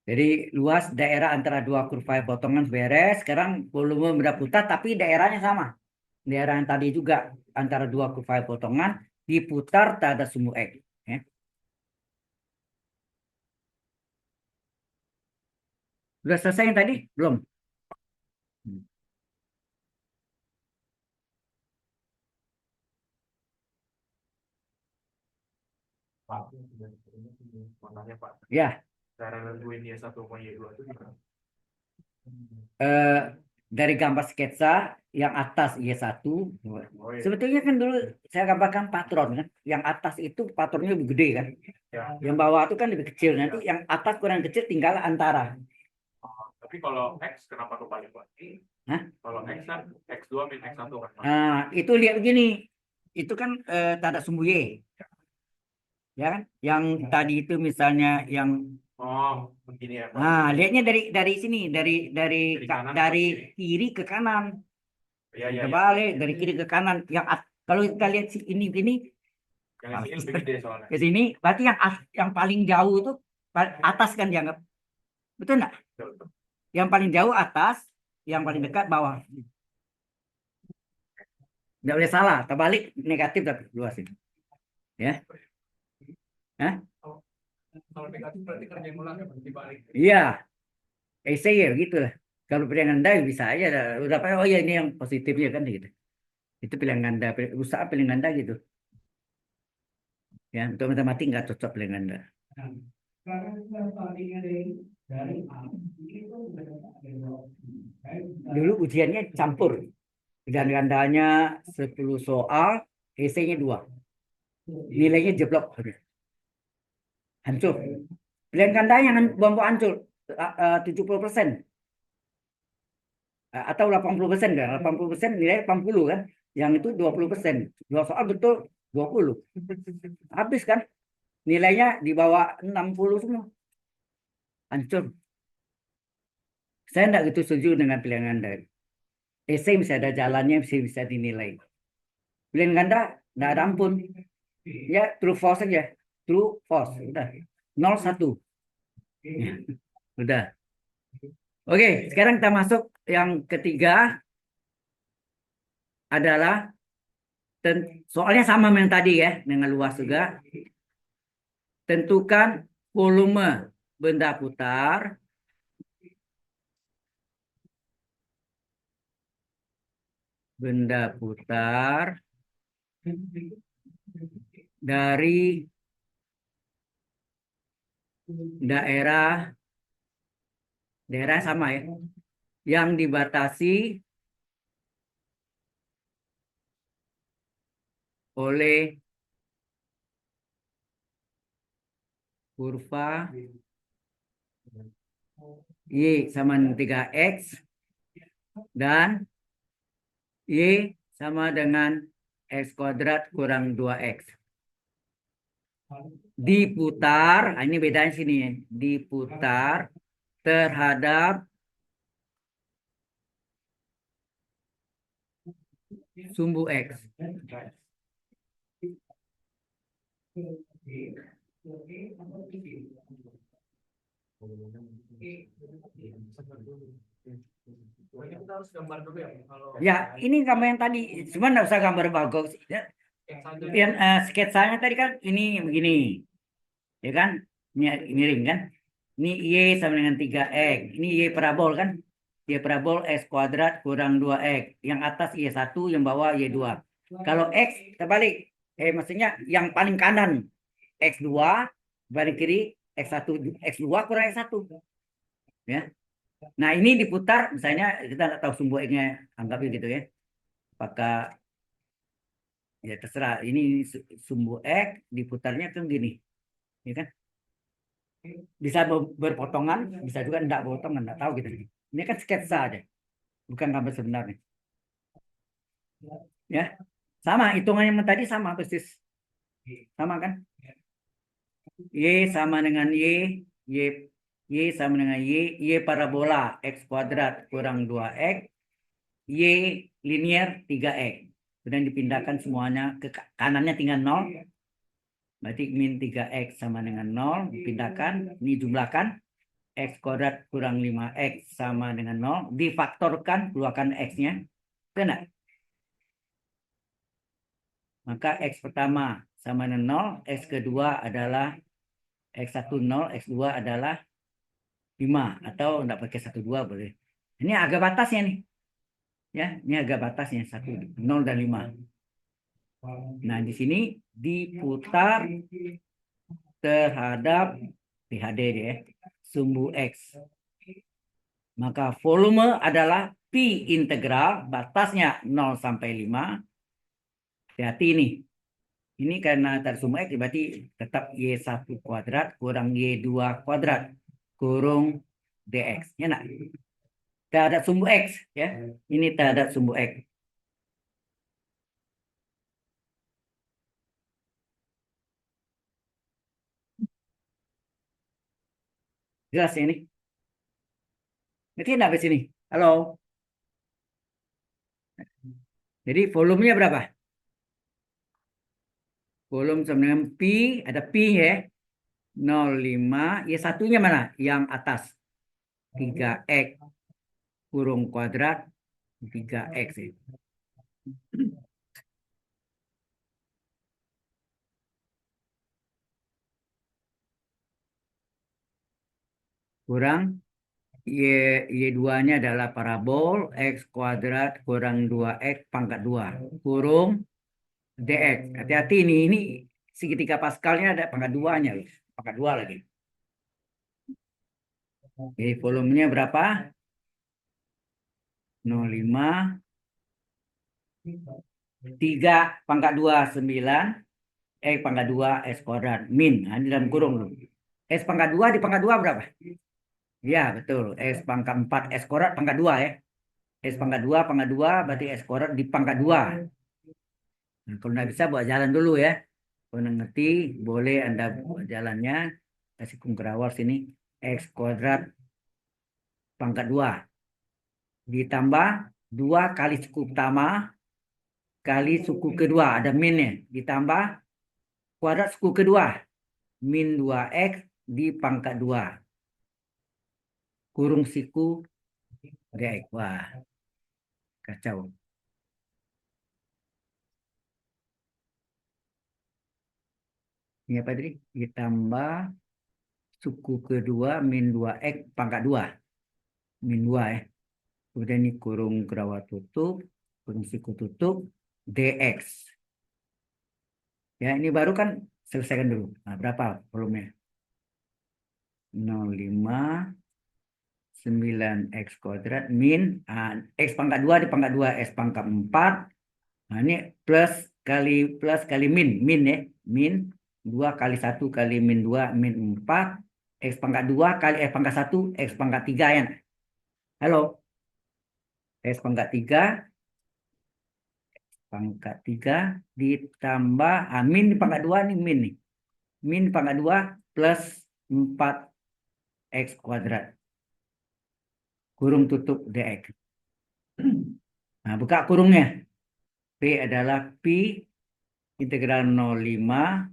Jadi luas daerah antara dua kurva potongan beres. Sekarang volume benda putar tapi daerahnya sama. Daerah yang tadi juga antara dua kurva potongan diputar tak ada sumbu X. Ya. Sudah selesai yang tadi? Belum? Pak, makanya Pak, Ya. cara nentuin Y1 sama Y2 itu gimana? Dari gambar sketsa yang atas Y1 sebetulnya kan dulu saya gambarkan patron kan. Yang atas itu patronnya lebih gede kan. Ya. Yang bawah itu kan lebih kecil. Nanti yang atas kurang kecil tinggal antara. Tapi kalau X kenapa kebalik Pak? Hah? Kalau X kan X2 min X1 kan Pak? Nah, itu lihat begini. itu kan tanda sumbu Y. Ya kan? Yang tadi itu misalnya yang Oh, begini ya, Pak. lihatnya dari sini, dari kanan dari ke kiri. kiri ke kanan. Iya, iya, iya. Terbalik dari kiri ke kanan. Kalau kita lihat ini Yang di sini lebih gede soalnya. ke sini, berarti yang paling jauh itu atas kan dianggap. Betul nggak? Betul, betul. Yang paling jauh atas, yang paling dekat bawah. Nggak boleh salah, terbalik negatif tapi luas ini. Ya. Hah? Kalau negatif berarti kerja yang ulang ya, Pak, dibalik. Iya, essay ya gitu lah. Kalau pilihan ganda bisa aja. Udah apa? Oh ya ini yang positifnya kan gitu. Itu pilihan ganda, usaha pilihan ganda gitu. Ya, untuk matematik nggak cocok pilihan ganda. Dulu ujiannya campur. Pilihan gandanya 10 soal, essay-nya 2. Nilainya jeblok. Hancur. Pilihan gandanya bambu hancur. 70%. Atau 80% kan? 80% nilai 80 kan? Yang itu 20%. 2 soal betul 20. Habis kan? Nilainya di bawah 60 semua. Hancur. Saya tidak gitu setuju dengan pilihan ganda. Essay bisa ada jalannya, bisa dinilai. Pilihan ganda tidak ada ampun. Ya, true false saja. True false. Udah. 0 1. Ya, udah. Oke, sekarang kita masuk yang ketiga adalah soalnya sama dengan tadi ya, dengan luas juga. Tentukan volume benda putar dari daerah sama ya, yang dibatasi oleh kurva Y sama 3X dan Y sama dengan X kuadrat kurang 2X. Diputar, ini bedanya sini ya, diputar terhadap sumbu X. Kita harus gambar dulu ya, kalau Ya, ini gambar yang tadi, cuma nggak usah gambar bagus. Ya, yang sketsanya tadi kan ini begini, ya kan? Ini ring kan? Ini Y sama dengan 3X. Ini Y parabol kan? Y parabol X kuadrat kurang 2X. Yang atas Y1, yang bawah Y2. Kalau X terbalik, maksudnya yang paling kanan X2, paling kiri X1, X2 kurang X1. Ya. Nah, ini diputar, misalnya kita nggak tahu sumbu X-nya, anggapnya gitu ya. Apakah ya terserah. Ini sumbu X diputarnya kan gini, ya kan? Bisa berpotongan, bisa juga enggak berpotongan, enggak tahu gitu. Ini kan sketsa aja, bukan gambar sebenarnya. Ya, sama hitungannya yang tadi sama persis, sama kan? Y sama dengan Y, Y sama dengan Y parabola X kuadrat kurang 2X, Y linear 3X. Kemudian dipindahkan semuanya ke kanannya tinggal 0. Berarti min 3X sama dengan 0. Dipindahkan, ini jumlahkan. X kuadrat kurang 5X sama dengan 0. Difaktorkan, keluarkan X-nya. Benar? Maka X pertama sama dengan 0. X kedua adalah X1 0. X2 adalah 5. Atau enggak pakai 1, 2 boleh. Ini agak batasnya nih. Ya, ini agak batasnya 1, 0 dan 5. Nah, di sini diputar terhadap PHD ya, sumbu X. Maka volume adalah Pi integral, batasnya 0 sampai 5. Hati-hati ini. Ini karena tersumbu X berarti tetap Y1 kuadrat kurang Y2 kuadrat kurung DX. Ya nak? Terhadap sumbu X ya. Ini terhadap sumbu X. Jelas ya ini? Ngerti nggak di sini? Halo? Jadi volumenya berapa? Volume sama dengan pi, ada pi ya. 0,5, ya satunya mana? Yang atas. 3x kurung kuadrat 3x ya. Kurang Y2-nya adalah parabol, X kuadrat kurang 2X pangkat 2. Kurung DX. Hati-hati ini segitiga Pascalnya ada pangkat 2-nya loh. Pangkat 2 lagi. Jadi volumenya berapa? 0,5. 3 pangkat 2, 9. X pangkat 2, S kuadrat. Min. Nah, ini dalam kurung loh. S pangkat 2 di pangkat 2 berapa? Ya, betul. S pangkat 4, S kuadrat pangkat 2 ya. S pangkat 2, pangkat 2, berarti S kuadrat di pangkat 2. Nah, kalau nggak bisa buat jalan dulu ya. Kalau nggak ngerti, boleh Anda buat jalannya. Kasih kungkurawar sini. X kuadrat pangkat 2. Ditambah 2 kali suku pertama kali suku kedua. Ada minnya. Ditambah kuadrat suku kedua. Min 2X di pangkat 2. Kurung siku DX. Wah, kacau. Ini apa tadi? Ditambah suku kedua min 2X pangkat 2. Min 2 ya. Kemudian ini kurung kerawat tutup, kurung siku tutup, DX. Ya, ini baru kan selesaikan dulu. Nah, berapa volumenya? 0,5, 9X kuadrat min X pangkat 2 di pangkat 2, X pangkat 4. Nah, ini plus kali min ya. Min 2 kali 1 kali min 2 min 4. X pangkat 2 kali X pangkat 1, X pangkat 3 ya. Halo. X pangkat 3 ditambah min di pangkat 2 nih min nih. Min di pangkat 2 plus 4x kuadrat. Kurung tutup dx. Nah, buka kurungnya. P adalah pi integral 0,5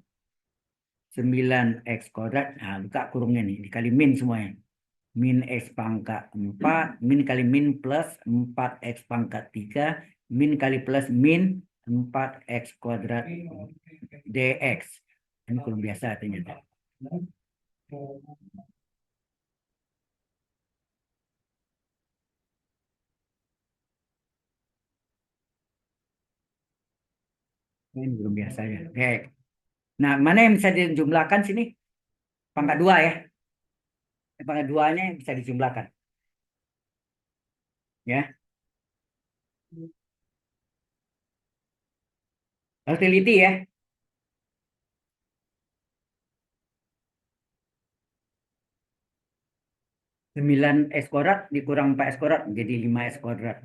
9x kuadrat. Nah, buka kurungnya nih, dikali min semuanya. Min x pangkat 4, min kali min plus 4x pangkat 3, min kali plus min 4x kuadrat dx. Ini kurung biasa ternyata. Ini belum biasa ya. Oke. Nah, mana yang bisa dijumlahkan sini? Pangkat 2 ya. Pangkat 2-nya yang bisa dijumlahkan. Ya. Harus teliti ya. Sembilan S kuadrat dikurang 4 S kuadrat jadi 5 S kuadrat.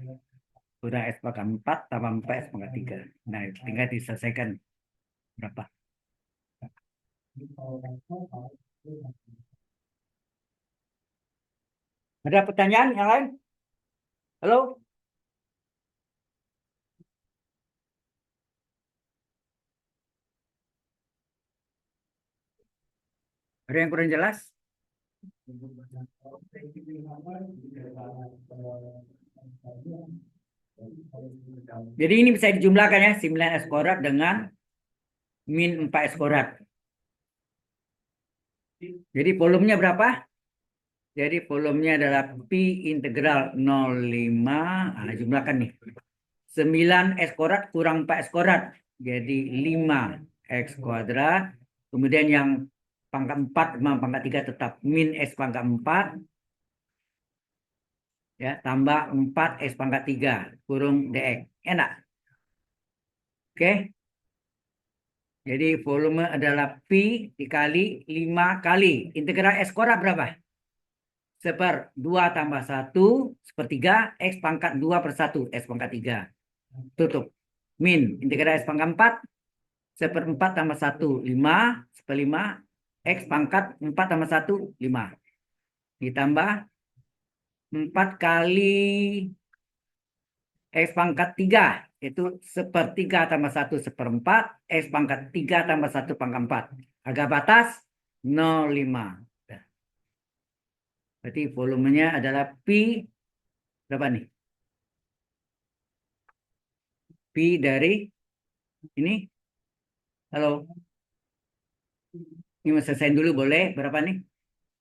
Kurang S pangkat 4 tambah 4 S pangkat 3. Nah, tinggal diselesaikan berapa. Ada pertanyaan yang lain? Halo? Ada yang kurang jelas? Jadi ini bisa dijumlahkan ya, 9 S kuadrat dengan min 4 S kuadrat. Jadi volumenya berapa? Jadi volumenya adalah pi integral 0,5. Nah, jumlahkan nih. 9 S kuadrat kurang 4 S kuadrat. Jadi 5 X kuadrat. Kemudian yang pangkat 4 sama pangkat 3 tetap min S pangkat 4. Ya, tambah 4 S pangkat 3 kurung DX. Enak. Oke. Jadi volume adalah pi dikali 5 kali. Integral S kuadrat berapa? 1/2 tambah 1 1/3 X pangkat 2 per 1 S pangkat 3. Tutup. Min integral S pangkat 4 1/4 tambah 1 5 1/5 X pangkat 4 tambah 1 5. ditambah 4 kali X pangkat 3. Itu 1/3 tambah 1/4. X pangkat 3 tambah 1/4. Harga batas 0,5. Berarti volumenya adalah Pi berapa nih? Pi dari ini. Halo. Ini mau selesai dulu boleh. Berapa nih?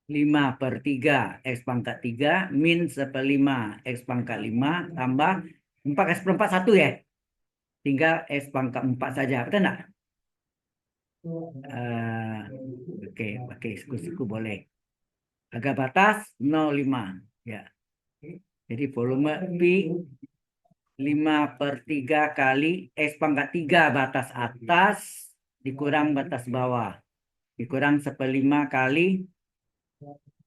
5/3 X pangkat 3 min 1/5 X pangkat 5 tambah 4 X/4 1 ya. Tinggal X pangkat 4 saja. Betul enggak? Oke, pakai siku-siku boleh. Harga batas 0,5 ya. Jadi volume Pi 5/3 kali X pangkat 3 batas atas dikurang batas bawah. Dikurang 1/5 kali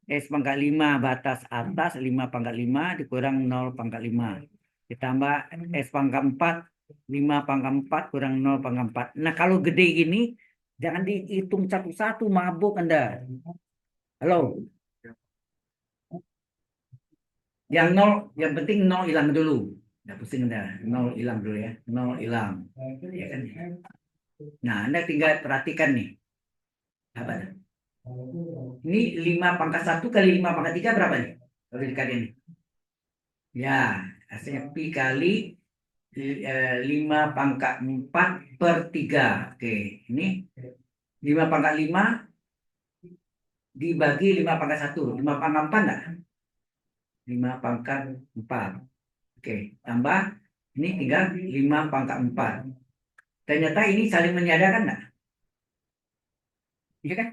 X pangkat 5 batas atas 5/5 dikurang 0/5. Ditambah X pangkat 4 5/4 kurang 0/4. Nah kalau gede gini jangan dihitung satu-satu, mabuk Anda. Halo. Yang 0, yang penting 0 hilang dulu. Nggak pusing Anda. 0 hilang dulu ya. 0 hilang. Ya kan? Nah Anda tinggal perhatikan nih. Apa? Ini 5/1 kali 5/3 berapa nih? Kalau dikali ini. Ya, hasilnya Pi kali 5/4/3. Oke, ini 5/5 dibagi 5/1. 5/4 enggak? 5/4. Oke, tambah ini tinggal 5/4. Ternyata ini saling meniadakan enggak? Iya kan?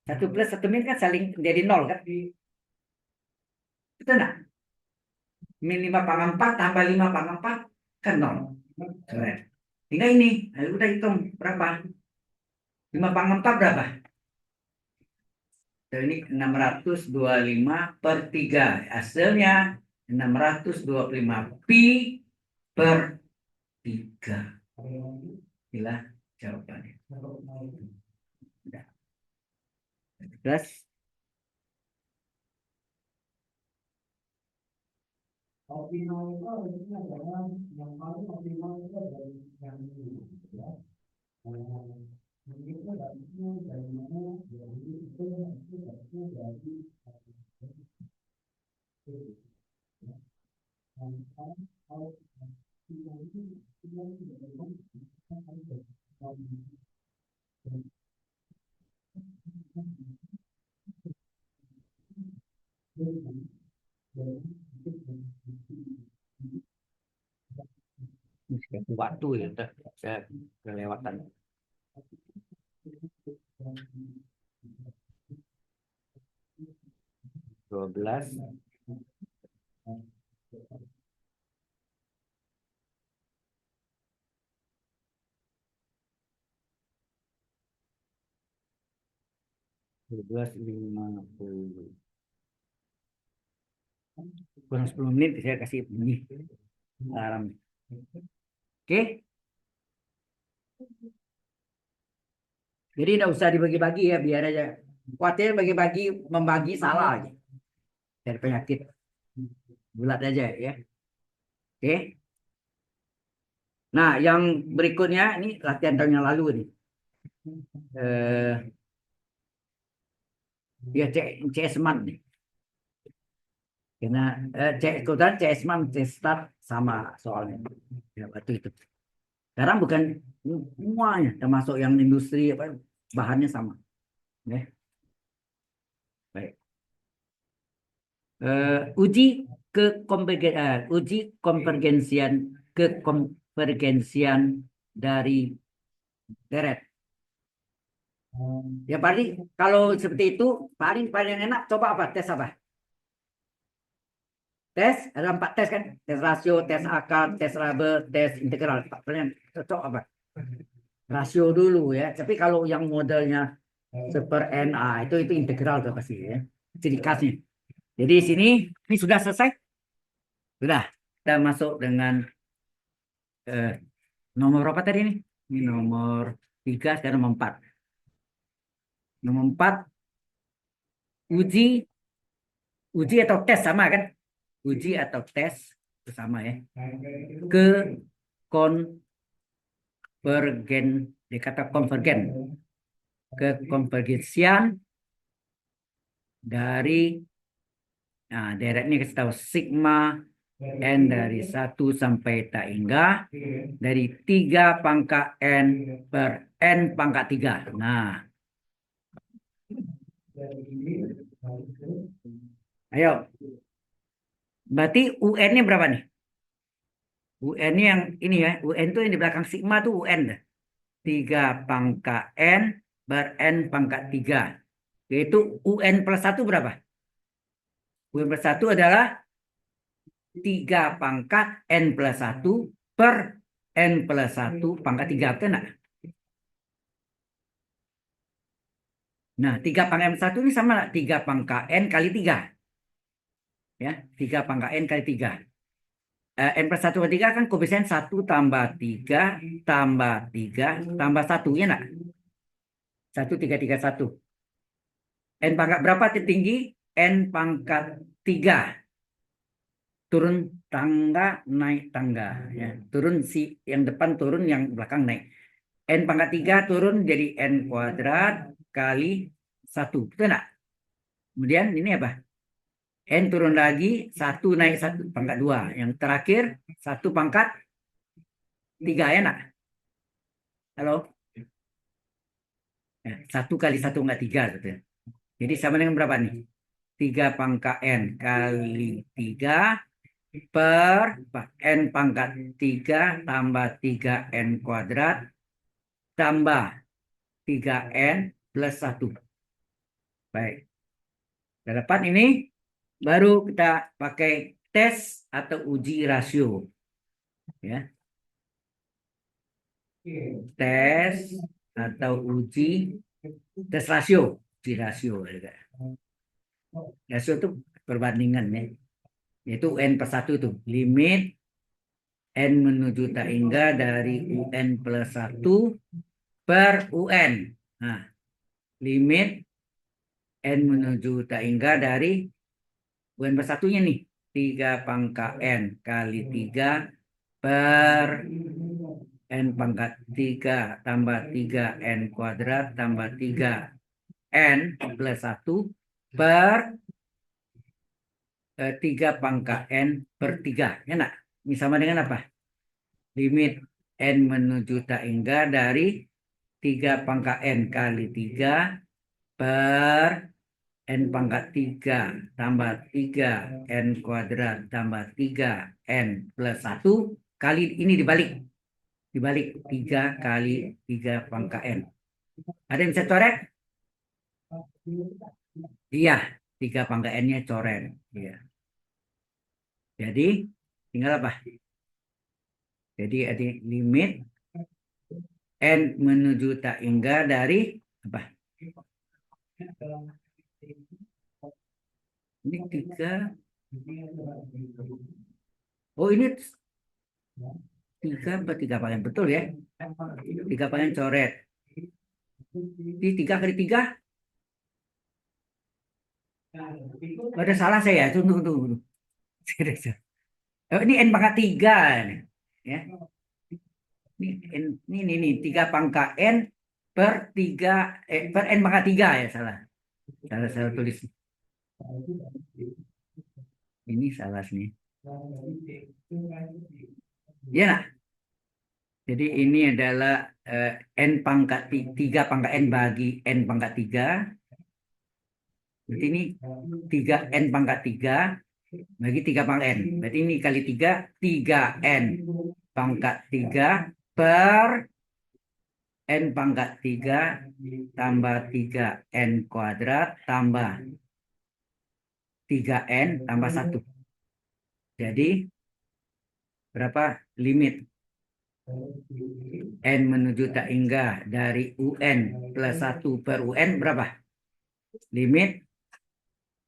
1 plus 1 min kan saling jadi 0 kan? Betul enggak? Min 5/4 tambah 5/4 kan 0. Keren. Tinggal ini, ayo udah hitung berapa? 5/4 berapa? Ini 625/3. Hasilnya 625 pi per 3. Inilah jawabannya. Udah. Terus waktu ya udah saya kelewatan. 12 12.50. Kurang 10 menit saya kasih bunyi alarm. Oke. Jadi tidak usah dibagi-bagi ya, biar aja. Khawatir bagi-bagi, membagi salah aja. Dari penyakit. Bulat aja ya. Oke. Nah, yang berikutnya ini latihan tahun yang lalu nih. Ya CS Smart nih. Karena kebetulan CS Smart CS Start sama soalnya. Ya, waktu itu. Sekarang bukan semuanya, termasuk yang industri apa bahannya sama. Ya. Baik. Uji konvergensian dari deret. Ya paling kalau seperti itu paling enak coba apa? Tes apa? Tes ada 4 tes kan? Tes rasio, tes akar, tes Rabe, tes integral. Kalian cocok apa? Rasio dulu ya. Tapi kalau yang modelnya super NA itu integral tuh pasti ya. Jadi dikasih. Jadi sini ini sudah selesai. Sudah. Kita masuk dengan nomor berapa tadi ini? Ini nomor 3, sekarang nomor 4. Nomor 4 uji uji atau tes sama kan? Uji atau tes itu sama ya. Ke konvergen, dikata konvergen, ke konvergensian dari, nah daerah ini kasih tahu sigma n dari 1 sampai tak hingga dari 3 pangkat n per n pangkat 3. Nah, ayo. Berarti UN-nya berapa nih? UN-nya yang ini ya. UN tuh yang di belakang sigma tuh UN. 3 pangkat n per n pangkat 3. Yaitu UN plus 1 berapa? UN plus 1 adalah 3 pangkat n plus 1 per n plus 1 pangkat 3. Betul nggak? Nah, 3 pangkat n plus 1 ini sama 3 pangkat n kali 3. Ya, 3 pangkat n kali 3. N plus 1 per 3 kan koefisien 1 tambah 3 tambah 3 tambah 1. Ya nggak? 1, 3, 3, 1. N pangkat berapa tertinggi? N pangkat 3. Turun tangga, naik tangga. Ya. Turun si yang depan turun, yang belakang naik. N pangkat 3 turun jadi N kuadrat kali 1. Betul nggak? Kemudian ini apa? N turun lagi, 1 naik 1 pangkat 2. Yang terakhir 1 pangkat 3 ya nak? Halo? 1 kali 1 enggak 3. Gitu. Jadi sama dengan berapa nih? 3 pangkat N kali 3 per N pangkat 3 tambah 3N kuadrat tambah 3N plus 1. Baik. Kita dapat ini, baru kita pakai tes atau uji rasio. Ya. Tes atau tes rasio. Uji rasio. Rasio itu perbandingan ya. Yaitu UN per 1 itu. Limit N menuju tak hingga dari UN plus 1 per UN. Nah, limit N menuju tak hingga dari UN per 1-nya nih. 3 pangkat N kali 3 per N pangkat 3 tambah 3N kuadrat tambah 3N plus 1 per 3 pangkat N per 3. Ya nak? Ini sama dengan apa? Limit N menuju tak hingga dari 3 pangkat N kali 3 per N pangkat 3 tambah 3N kuadrat tambah 3N plus 1 kali ini dibalik. Dibalik 3 kali 3 pangkat N. Ada yang bisa coret? Iya, 3 pangkat N-nya coret. Iya. Jadi tinggal apa? Jadi ada limit N menuju tak hingga dari apa? Ini 3. Oh, ini 3 per 3 pangkat. Betul ya? 3 pangkat coret. Di 3 kali 3. Ada salah saya. Tunggu. Oh, ini N pangkat 3. Ya. Ini 3 pangkat N per 3 per N pangkat 3 ya, salah. Salah tulis. Ini salah nih. Ya nah. Jadi ini adalah N pangkat 3 pangkat N bagi N pangkat 3. Berarti ini 3N pangkat 3 bagi 3 pangkat N. Berarti ini kali 3, 3N pangkat 3 per N pangkat 3 tambah 3N kuadrat tambah 3N tambah 1. Jadi berapa limit N menuju tak hingga dari UN plus 1 per UN berapa? Limit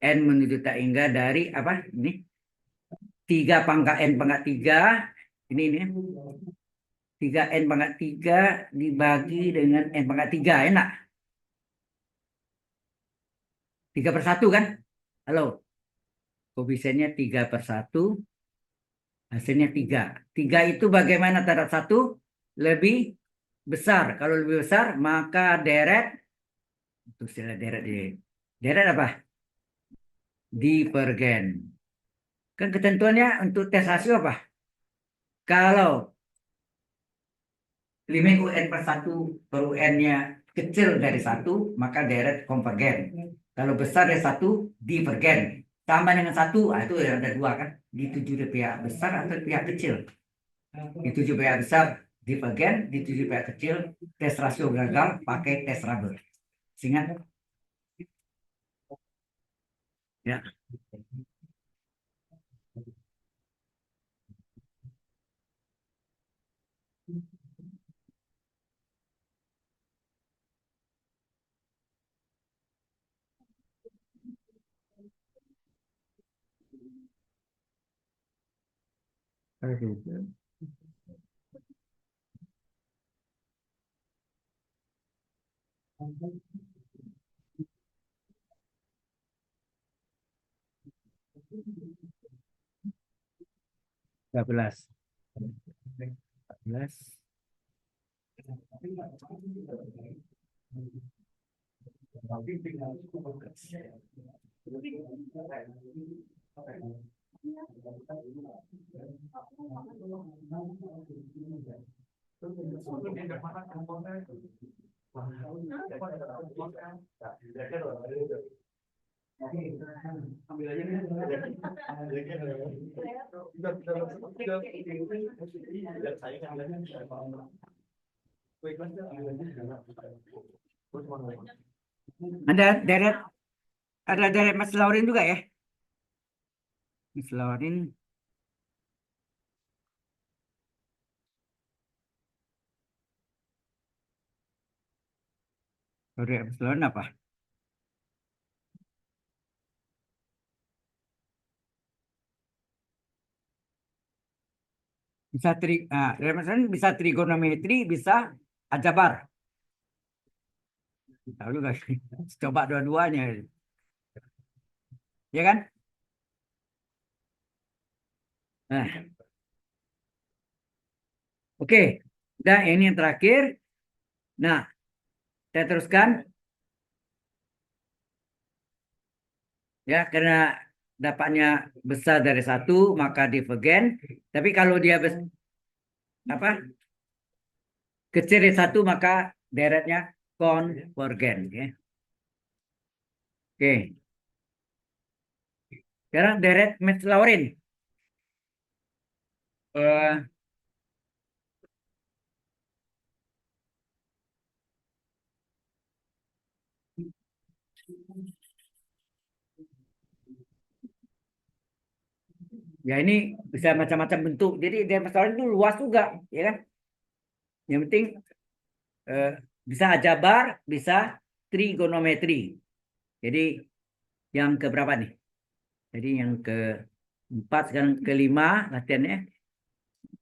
N menuju tak hingga dari apa? Ini 3 pangkat N pangkat 3. Ini 3N pangkat 3 dibagi dengan N pangkat 3. Enak? 3/1 kan? Halo, koefisiennya 3/1, hasilnya 3. 3 itu bagaimana terhadap 1? Lebih besar. Kalau lebih besar, maka deret, itu istilah deret di. Deret apa? Divergen. Kan ketentuannya untuk tes rasio apa? Kalau limit UN per 1 per UN-nya kecil dari 1, maka deret konvergen. Kalau besar dari 1, divergen. Tambah dengan 1, itu ada 2 kan? Dituju di pihak besar atau pihak kecil. Dituju pihak besar, divergen. Dituju pihak kecil, tes rasio gagal, pakai tes Rabe. Ingat? Ya. Oke. 13. 14. Ada deret, ada deret Mas Laurin juga ya? Mas Laurin. Deret Mas Laurin apa? Bisa deret Mas Laurin bisa trigonometri, bisa aljabar. Tahu juga. Coba dua-duanya. Ya kan? Nah, oke. Dan ini yang terakhir. Nah, saya teruskan. Ya, karena dapatnya besar dari 1, maka divergen. Tapi kalau dia apa kecil dari 1, maka deretnya konvergen. Ya. Oke. Sekarang deret Mas Laurin. Eh, ya ini bisa macam-macam bentuk. Jadi deret Mas Laurin itu luas juga, ya kan? Yang penting eh, bisa aljabar, bisa trigonometri. Jadi yang keberapa nih? Jadi yang keempat, sekarang kelima latihannya.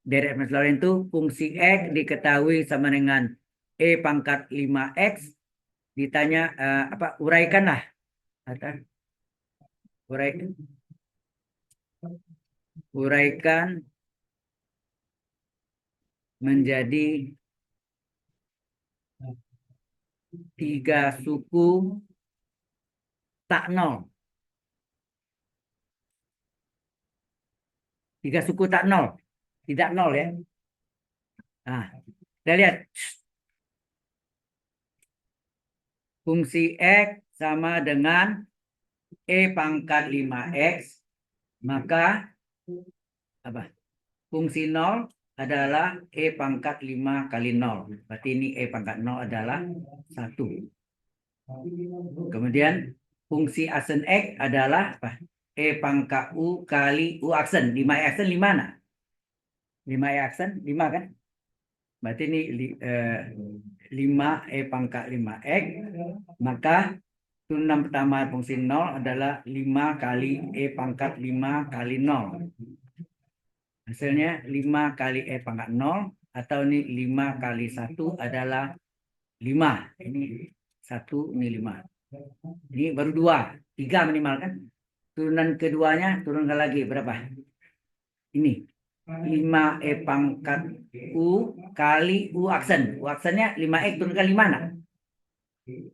Deret Mas Laurin itu fungsi X diketahui sama dengan E pangkat 5X. Ditanya apa? Uraikanlah. Atau uraikan, uraikan menjadi 3 suku tak nol. 3 suku tak nol. Tidak nol ya. Nah, kita lihat. Fungsi X sama dengan E pangkat 5X. Maka apa? Fungsi 0 adalah E pangkat 5 kali 0. Berarti ini E pangkat 0 adalah 1. Kemudian fungsi aksen X adalah apa? E pangkat U kali U aksen. 5E aksen 5 mana? 5E aksen 5 kan? Berarti ini 5 E pangkat 5X. Maka turunan pertama fungsi 0 adalah 5 kali E pangkat 5 kali 0. Hasilnya 5 kali E pangkat 0. Atau ini 5 kali 1 adalah 5. Ini 1, ini 5. Ini baru 2, 3 minimal kan. Turunan keduanya turunkan lagi berapa? Ini 5E pangkat U kali U aksen. U aksennya 5X turunkan 5 nah.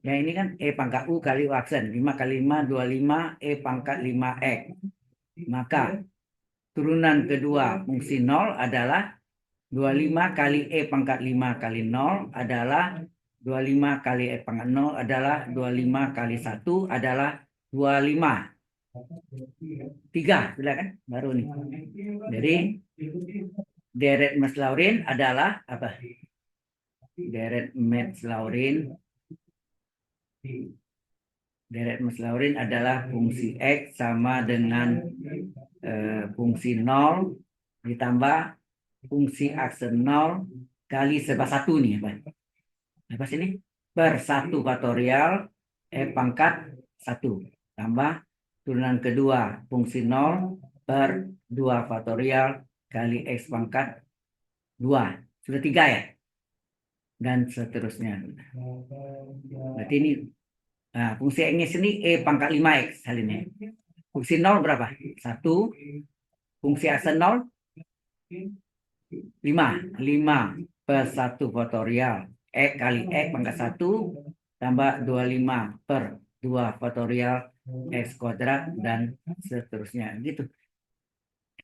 Ya ini kan E pangkat U kali U aksen. 5 kali 5, 25 E pangkat 5X. Maka turunan kedua fungsi 0 adalah 25 kali E pangkat 5 kali 0 adalah 25 kali E pangkat 0 adalah 25 kali 1 adalah 25. 3, sudah kan? Baru nih. Jadi deret Maclaurin adalah apa? Deret Maclaurin adalah fungsi X sama dengan fungsi 0 ditambah fungsi aksen 0 kali serba 1 nih. Apa sini? Per 1 faktorial E pangkat 1 tambah turunan kedua fungsi 0 per 2 faktorial kali X pangkat 2. Sudah 3 ya? Dan seterusnya. Berarti ini fungsi X ini E pangkat 5X hal ini. Fungsi 0 berapa? 1. Fungsi aksen 0 5 per 1 faktorial X kali X pangkat 1 tambah 25 per 2 faktorial X kuadrat dan seterusnya gitu.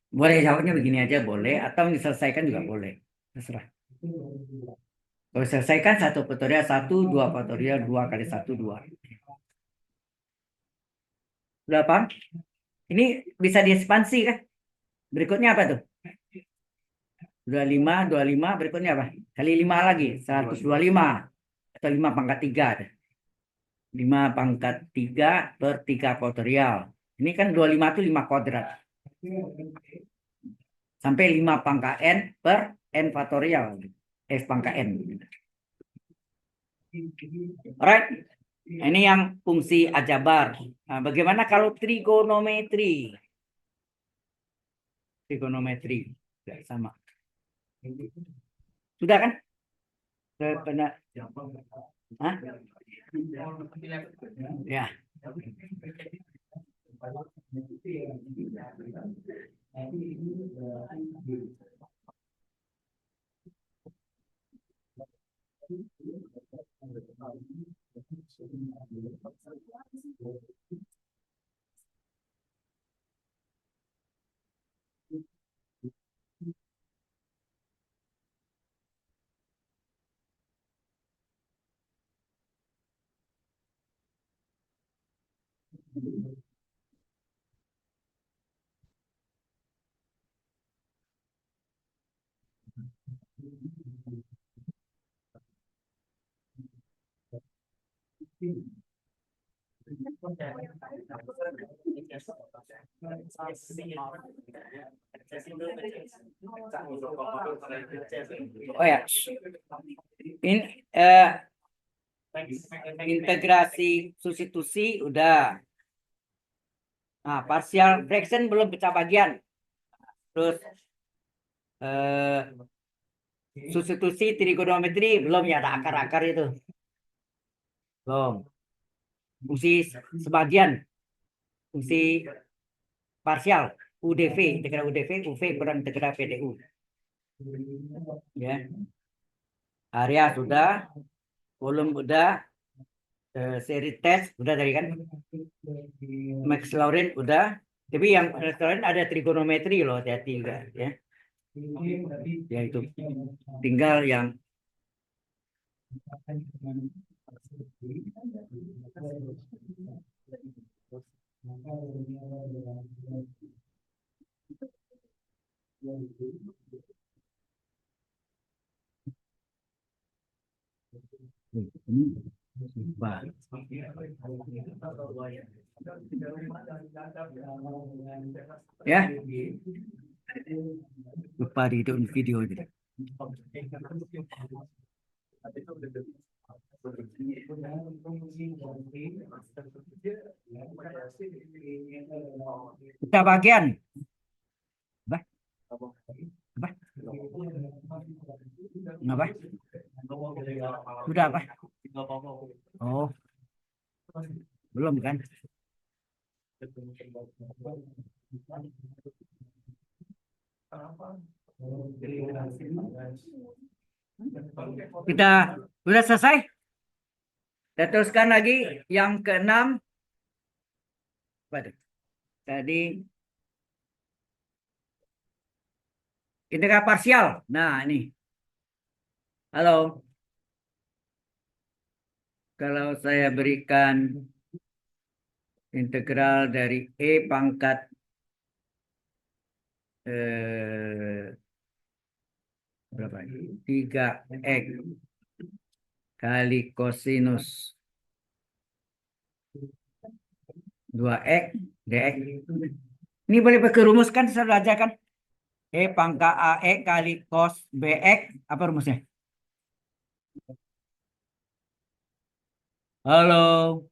Boleh jawabnya begini aja boleh atau diselesaikan juga boleh. Terserah. Kalau selesaikan 1 faktorial 1, 2 faktorial 2 kali 1 2. Sudah paham? Ini bisa diekspansi kan? Berikutnya apa tuh? 25 berikutnya apa? Kali 5 lagi 125 atau 5 pangkat 3. 5 pangkat 3 per 3 faktorial. Ini kan 25 itu 5 kuadrat. Sampai 5 pangkat N per N faktorial. X pangkat N. Alright. Ini yang fungsi aljabar. Nah, bagaimana kalau trigonometri? Trigonometri. Tidak sama. Sudah kan? Pernah? Hah? Ya. Oh ya, ini integrasi substitusi udah. Nah, partial fraction belum pecah bagian. Terus substitusi trigonometri belum ya, ada akar-akar itu. Belum. Fungsi sebagian. Fungsi parsial UDV, integral UDV, UV kurang integral PDU. Ya. Area sudah, volume udah, seri tes udah tadi kan. Maclaurin udah, tapi yang Maclaurin ada trigonometri loh, hati-hati juga ya. Ya itu tinggal yang ya lupa di video gitu. Kita bagian apa? Apa? Apa? Sudah apa? Oh. Belum kan? Kita sudah selesai. Kita teruskan lagi yang keenam. Apa itu? Tadi integral parsial. Nah, ini. Halo. Kalau saya berikan integral dari E pangkat berapa ini? 3x kali kosinus 2x dx. Ini boleh pakai rumus kan, saya aja kan? E pangkat AX kali cos BX. Apa rumusnya? Halo.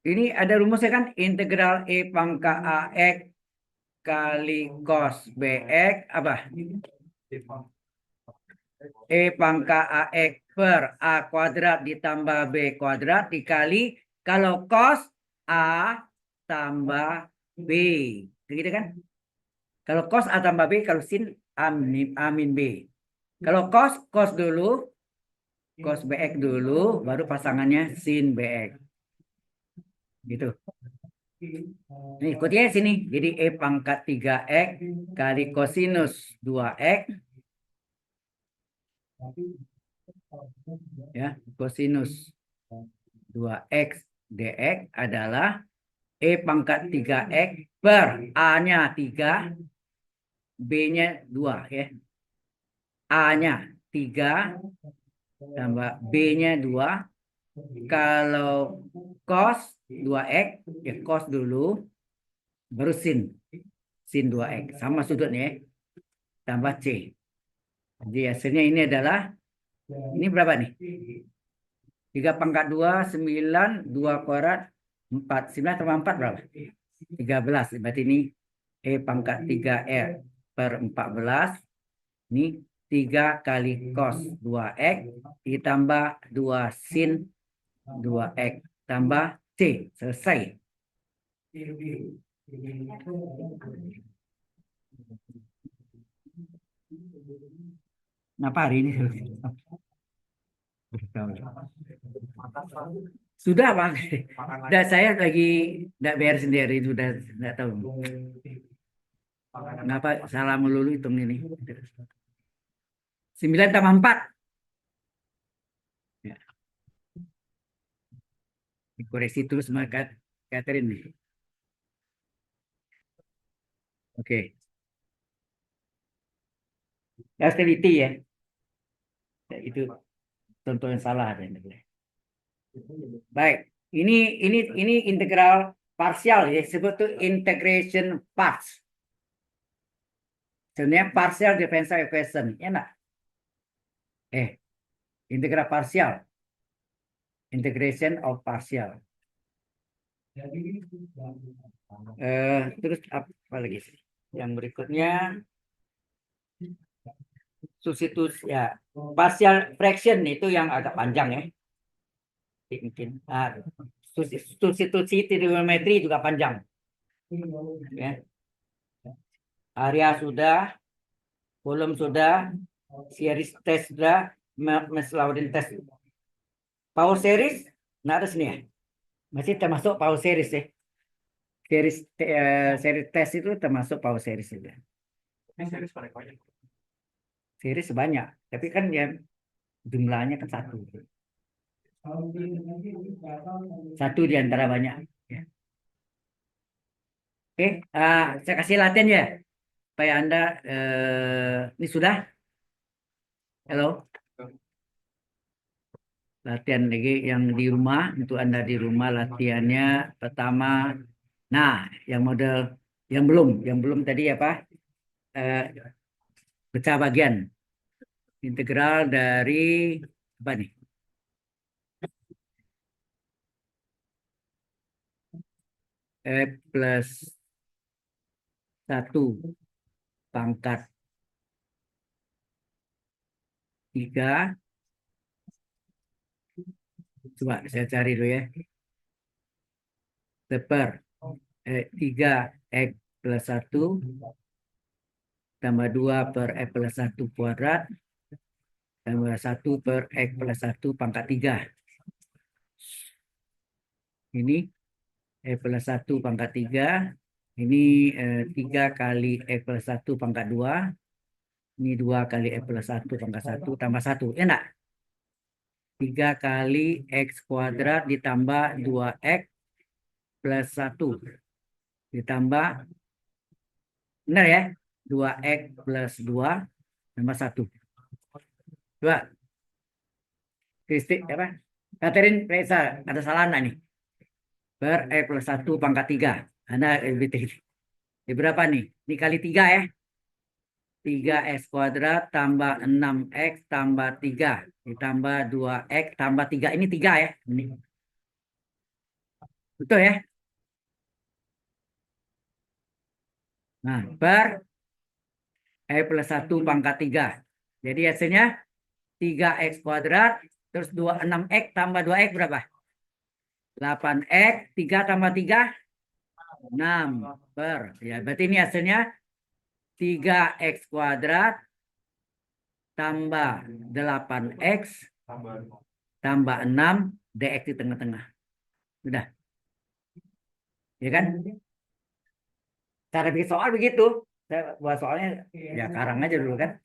Ini ada rumusnya kan? Integral E pangkat AX kali cos BX. Apa? E pangkat AX per A kuadrat ditambah B kuadrat dikali kalau cos A tambah B. Begitu kan? Kalau cos A tambah B, kalau sin A min B. Kalau cos, cos dulu, cos BX dulu, baru pasangannya sin BX. Gitu. Ini ikutnya sini. Jadi E pangkat 3x kali kosinus 2x. Ya, kosinus 2x dx adalah E pangkat 3x per A-nya 3, B-nya 2 ya. A-nya 3 tambah B-nya 2. Kalau cos 2x ya cos dulu baru sin 2x sama sudutnya ya. Tambah C. Jadi hasilnya ini adalah ini berapa nih? 3 pangkat 2 9 2 kuadrat 4 9 tambah 4 berapa? 13. Berarti ini E pangkat 3R per 14. Ini 3 kali cos 2x ditambah 2 sin 2x tambah C. Selesai. Kenapa hari ini? Sudah Bang. Sudah saya lagi tidak bayar sendiri, sudah tidak tahu. Kenapa salah melulu hitung ini? 9 tambah 4. Ya. Dikoreksi terus sama Catherine nih. Oke. Harus teliti ya. Ya, itu contoh yang salah ada. Baik, ini integral parsial ya, disebut tuh integration parts. Sebenarnya partial differential equation, ya enggak? Integral parsial. Integration of partial. Terus apa lagi sih? Yang berikutnya substitusi ya, partial fraction itu yang agak panjang ya. Mungkin substitusi trigonometri juga panjang. Ya. Area sudah, volume sudah, series test sudah, Max-Laudin test. Power series, nah ada sini ya. Masih termasuk power series ya. Series test itu termasuk power series juga. Series banyak, tapi kan ya jumlahnya kan satu. Satu di antara banyak. Ya. Oke, saya kasih latihan ya, supaya Anda ini sudah. Halo. Latihan lagi yang di rumah, untuk Anda di rumah latihannya pertama. Nah, yang model yang belum tadi apa? Pecah bagian. Integral dari apa nih? Plus 1 pangkat 3 Coba saya cari dulu ya. Per 3x plus 1 tambah 2 per x plus 1 kuadrat tambah 1 per x plus 1 pangkat 3. Ini x plus 1 pangkat 3. Ini 3 kali x plus 1 pangkat 2. Ini 2 kali x plus 1 pangkat 1 tambah 1. Ya enggak? 3 kali x kuadrat ditambah 2x plus 1. Ditambah, benar ya? 2x plus 2 tambah 1. Coba. Kristi, apa? Catherine Reza, ada salah enggak nih? Per x plus 1 pangkat 3. Anda ini berapa nih? Ini kali 3 ya. 3x kuadrat tambah 6x tambah 3 ditambah 2x tambah 3. Ini 3 ya. Ini. Betul ya? Nah, per x plus 1 pangkat 3. Jadi hasilnya 3x kuadrat terus 6x tambah 2x berapa? 8x, 3 tambah 3 6 per. Ya, berarti ini hasilnya 3x kuadrat tambah 8x tambah 6 dx di tengah-tengah. Sudah. Ya kan? Cara bikin soal begitu. Saya buat soalnya ya karang aja dulu kan.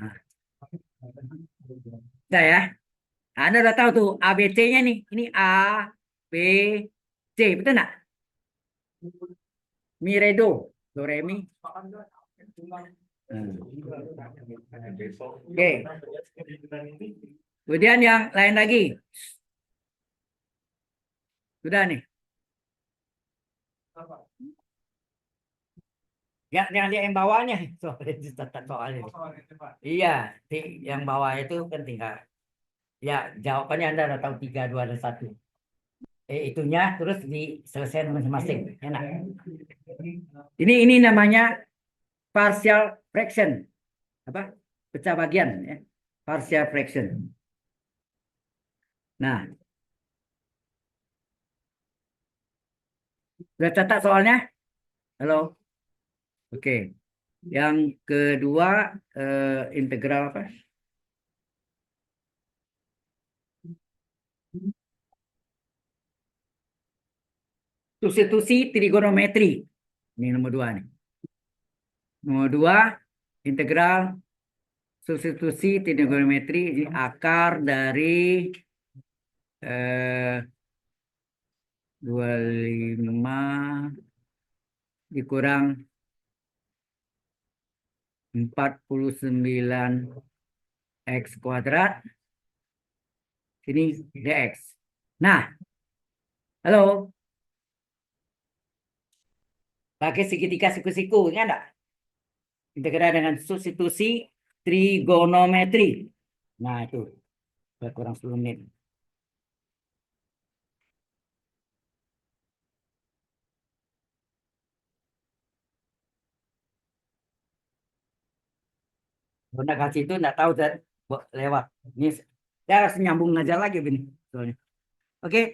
Nah. Nah ya. Anda udah tahu tuh ABC-nya nih. Ini A, B, C. Betul nggak? Mi, re, do. Do, re, mi. Oke. Kemudian yang lain lagi. Sudah nih. Ya, yang yang bawahnya soalnya. Iya, yang bawah itu kan tinggal. Ya, jawabannya Anda udah tahu 3, 2, dan 1. Itunya terus diselesaikan masing-masing. Enak. Ini namanya partial fraction. Apa? Pecah bagian ya. Partial fraction. Nah. Sudah catat soalnya? Halo. Oke. Yang kedua integral apa? Substitusi trigonometri. Ini nomor 2 nih. Nomor 2 integral substitusi trigonometri ini akar dari 25 dikurang 49 x kuadrat. Ini dx. Nah, halo. Pakai segitiga siku-siku, ingat enggak? Integral dengan substitusi trigonometri. Nah, itu. Kurang 10 menit. Bunda kasih itu enggak tahu lewat. Ini saya harus nyambung aja lagi begini. Soalnya. Oke,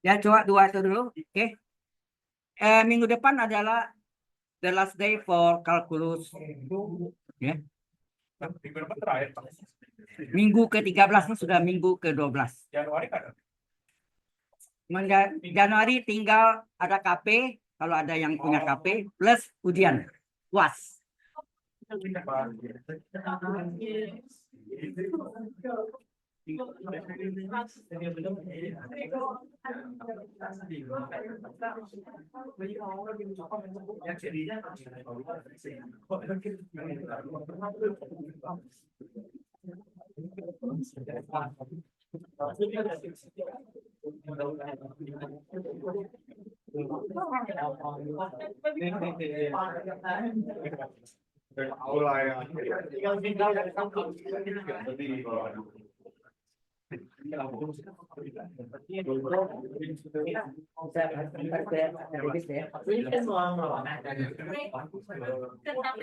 ya coba 2 itu dulu. Oke. Minggu depan adalah the last day for calculus. Ya. Minggu ke-13 ini sudah minggu ke-12. Januari kan? Januari tinggal ada KP, kalau ada yang punya KP, plus ujian UAS.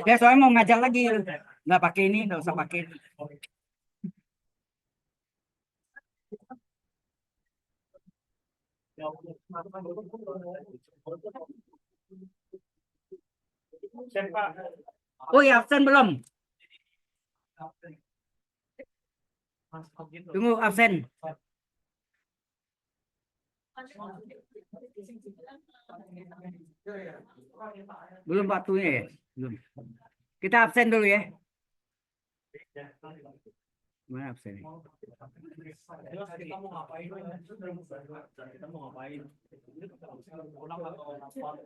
Ya soalnya mau ngajak lagi, nggak pakai ini, nggak usah pakai ini. Oh ya, absen belum? Tunggu absen. Belum waktunya ya? Belum. Kita absen dulu ya. Mana absen? Kita mau ngapain? Kita mau ngapain? Pulang atau apa?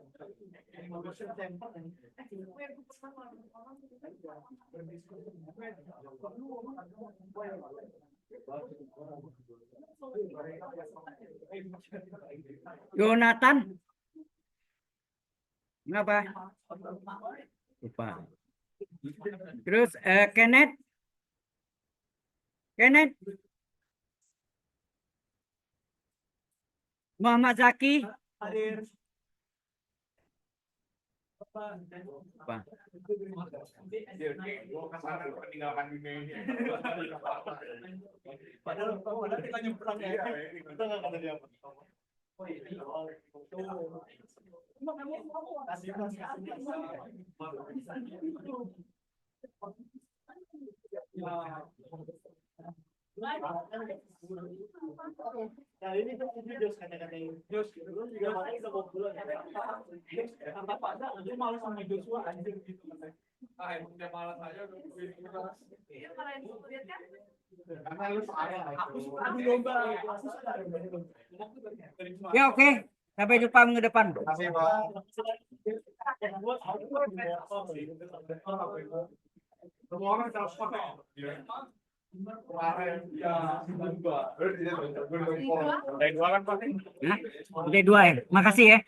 Jonathan, kenapa? Lupa. Terus Kenneth, Muhammad Zaki, Hadir. Apa? Padahal kita nyebrang ya. Kita nggak ada dia. Nah ini tuh Jos kata-katanya Jos juga makanya udah mau pulang ya. Apa ada dia malas sama Joshua anjir gitu katanya. Ah emang dia malas aja udah keras. Iya kalau yang lihat kan. Karena lu sayang aku suka adu domba. Ya oke. Sampai jumpa minggu depan. Terima kasih Bang. Semua orang harus pakai. Kemarin ya dua. Dari dua kan Pak? Udah 2 ya. Makasih ya.